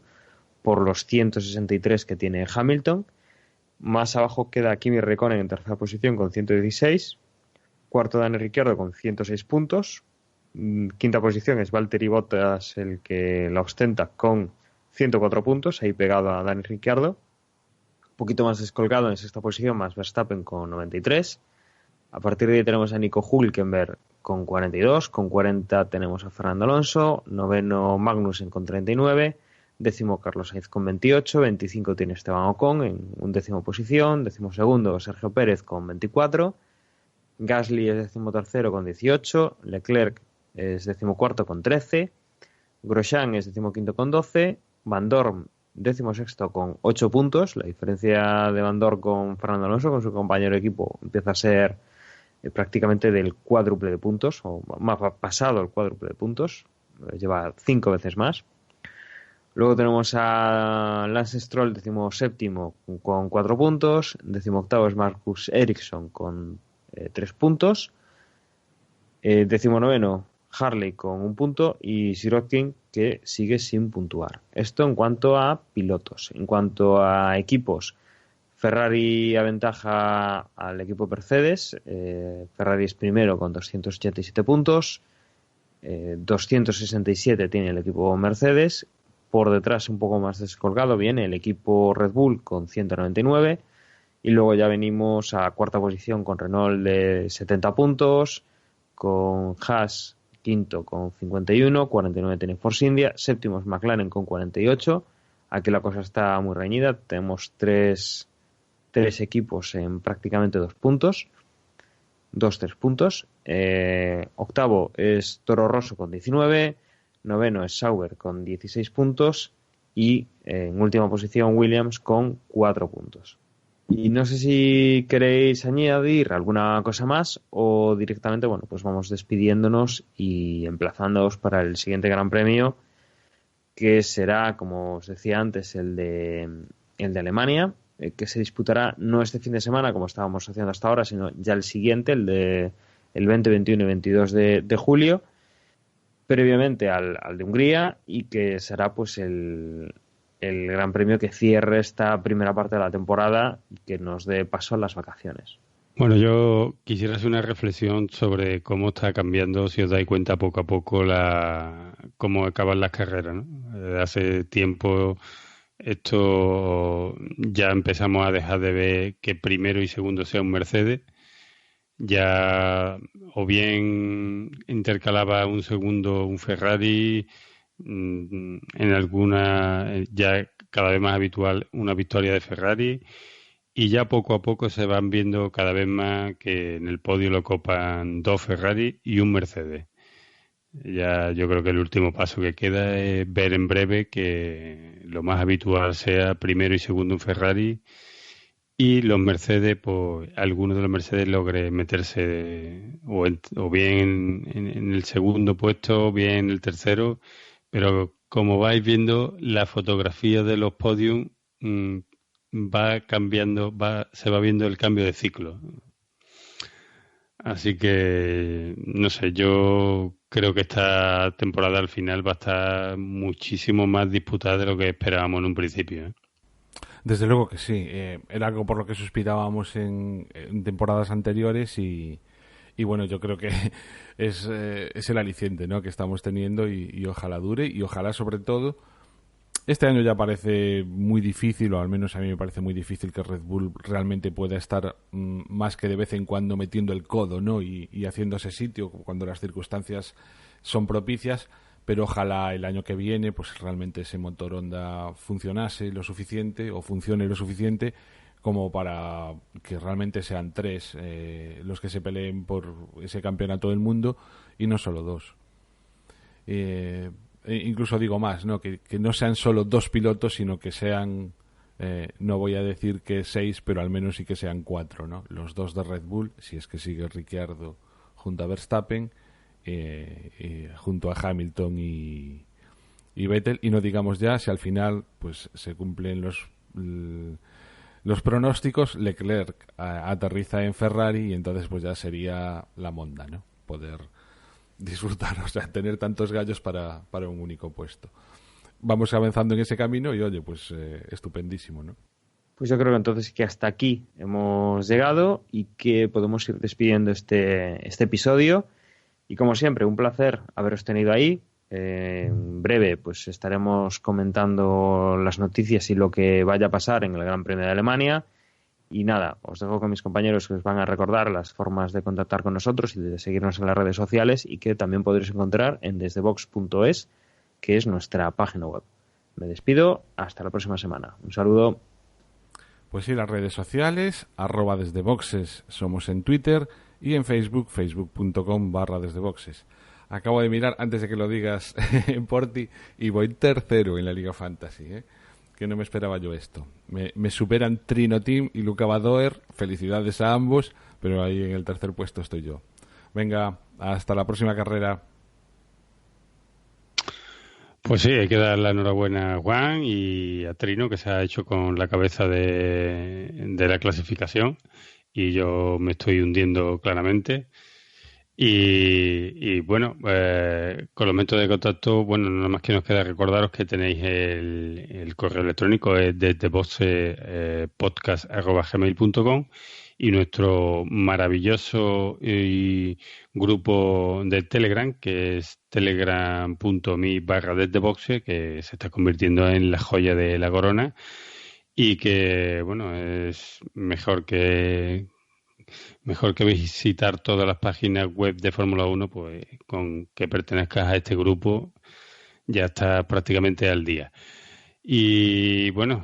por los 163 que tiene Hamilton. Más abajo queda Kimi Räikkönen en tercera posición con 116. Cuarto Daniel Ricciardo con 106 puntos. Quinta posición es Valtteri Bottas, el que la ostenta, con 104 puntos, ahí pegado a Daniel Ricciardo. Un poquito más descolgado en sexta posición, más Verstappen con 93. A partir de ahí tenemos a Nico Hülkenberg con 42. Con 40 tenemos a Fernando Alonso. Noveno Magnussen con 39. Décimo Carlos Sainz con 28. 25 tiene Esteban Ocon en undécimo posición. Décimo segundo Sergio Pérez con 24. Gasly es decimotercero con 18. Leclerc es decimocuarto con 13. Grosjean es decimoquinto con 12. Van Dorn decimosexto con 8 puntos. La diferencia de Van Dorn con Fernando Alonso, con su compañero de equipo, empieza a ser prácticamente del cuádruple de puntos, o más pasado el cuádruple de puntos. Lleva 5 veces más. Luego tenemos a Lance Stroll, decimoséptimo con 4 puntos. Decimoctavo es Marcus Ericsson con 3 puntos. Decimonoveno Harley con 1 punto y Sirotkin, que sigue sin puntuar. Esto en cuanto a pilotos. En cuanto a equipos, Ferrari aventaja al equipo Mercedes. Ferrari es primero con 287 puntos. 267 tiene el equipo Mercedes. Por detrás, un poco más descolgado, viene el equipo Red Bull con 199. Y luego ya venimos a cuarta posición con Renault de 70 puntos, con Haas quinto con 51, 49 tiene Force India, séptimo es McLaren con 48. Aquí la cosa está muy reñida, tenemos tres equipos en prácticamente 2 puntos. 2-3 puntos. Octavo es Toro Rosso con 19, noveno es Sauber con 16 puntos y en última posición Williams con 4 puntos. Y no sé si queréis añadir alguna cosa más o directamente, bueno, pues vamos despidiéndonos y emplazándoos para el siguiente Gran Premio, que será, como os decía antes, el de Alemania, que se disputará no este fin de semana, como estábamos haciendo hasta ahora, sino ya el siguiente, el 20, 21 y 22 de julio, previamente al de Hungría, y que será pues el Gran Premio que cierre esta primera parte de la temporada y que nos dé paso a las vacaciones. Bueno, yo quisiera hacer una reflexión sobre cómo está cambiando, si os dais cuenta, poco a poco cómo acaban las carreras, ¿no? Hace tiempo esto ya empezamos a dejar de ver que primero y segundo sea un Mercedes. Ya o bien intercalaba un segundo un Ferrari, en alguna ya cada vez más habitual una victoria de Ferrari, y ya poco a poco se van viendo cada vez más que en el podio lo copan 2 Ferrari y un Mercedes. Ya yo creo que el último paso que queda es ver en breve que lo más habitual sea primero y segundo un Ferrari y los Mercedes, pues alguno de los Mercedes logre meterse o bien en el segundo puesto o bien en el tercero. Pero como vais viendo, la fotografía de los podiums va cambiando, se va viendo el cambio de ciclo. Así que, no sé, yo creo que esta temporada al final va a estar muchísimo más disputada de lo que esperábamos en un principio, ¿eh? Desde luego que sí. Era algo por lo que suspirábamos en temporadas anteriores y bueno, yo creo que es el aliciente, ¿no?, que estamos teniendo y ojalá dure y ojalá sobre todo. Este año ya parece muy difícil, o al menos a mí me parece muy difícil que Red Bull realmente pueda estar más que de vez en cuando metiendo el codo, ¿no?, y haciéndose sitio cuando las circunstancias son propicias, pero ojalá el año que viene pues realmente ese motor Honda funcionase lo suficiente o funcione lo suficiente como para que realmente sean 3 los que se peleen por ese campeonato del mundo y no solo 2. Incluso digo más, ¿no? Que no sean solo 2 pilotos, sino que sean, no voy a decir que 6, pero al menos sí que sean 4, ¿no? Los 2 de Red Bull, si es que sigue Ricciardo junto a Verstappen, junto a Hamilton y Vettel, y no digamos ya si al final pues se cumplen los pronósticos, Leclerc aterriza en Ferrari y entonces pues ya sería la monda, ¿no? Poder disfrutar, o sea, tener tantos gallos para un único puesto. Vamos avanzando en ese camino y oye, pues estupendísimo, ¿no? Pues yo creo que entonces que hasta aquí hemos llegado y que podemos ir despidiendo este episodio. Y como siempre, un placer haberos tenido ahí. En breve pues estaremos comentando las noticias y lo que vaya a pasar en el Gran Premio de Alemania. Y nada, os dejo con mis compañeros que os van a recordar las formas de contactar con nosotros y de seguirnos en las redes sociales y que también podréis encontrar en desdebox.es, que es nuestra página web. Me despido, hasta la próxima semana. Un saludo. Pues sí, las redes sociales, @desdeboxes, somos en Twitter y en Facebook, facebook.com/desdeboxes. Acabo de mirar, antes de que lo digas, en Porti, y voy tercero en la Liga Fantasy, que no me esperaba yo esto. Me superan Trino Team y Luca Badoer, felicidades a ambos, pero ahí en el tercer puesto estoy yo. Venga, hasta la próxima carrera. Pues sí, hay que dar la enhorabuena a Juan y a Trino, que se ha hecho con la cabeza de la clasificación, y yo me estoy hundiendo claramente. Y bueno, con los métodos de contacto, bueno, nada más que nos queda recordaros que tenéis el correo electrónico, es desdeboxepodcast@gmail.com, y nuestro maravilloso grupo de Telegram, que es telegram.me/desdeboxe, que se está convirtiendo en la joya de la corona y que, bueno, es mejor que visitar todas las páginas web de Fórmula 1, pues con que pertenezcas a este grupo ya estás prácticamente al día. Y bueno,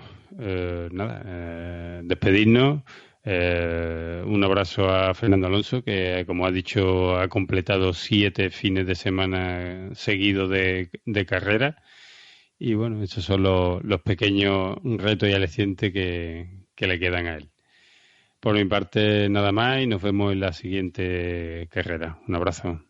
despedirnos. Un abrazo a Fernando Alonso, que como ha dicho ha completado 7 fines de semana seguidos de carrera. Y bueno, esos son los pequeños retos y alicientes que le quedan a él. Por mi parte, nada más, y nos vemos en la siguiente carrera. Un abrazo.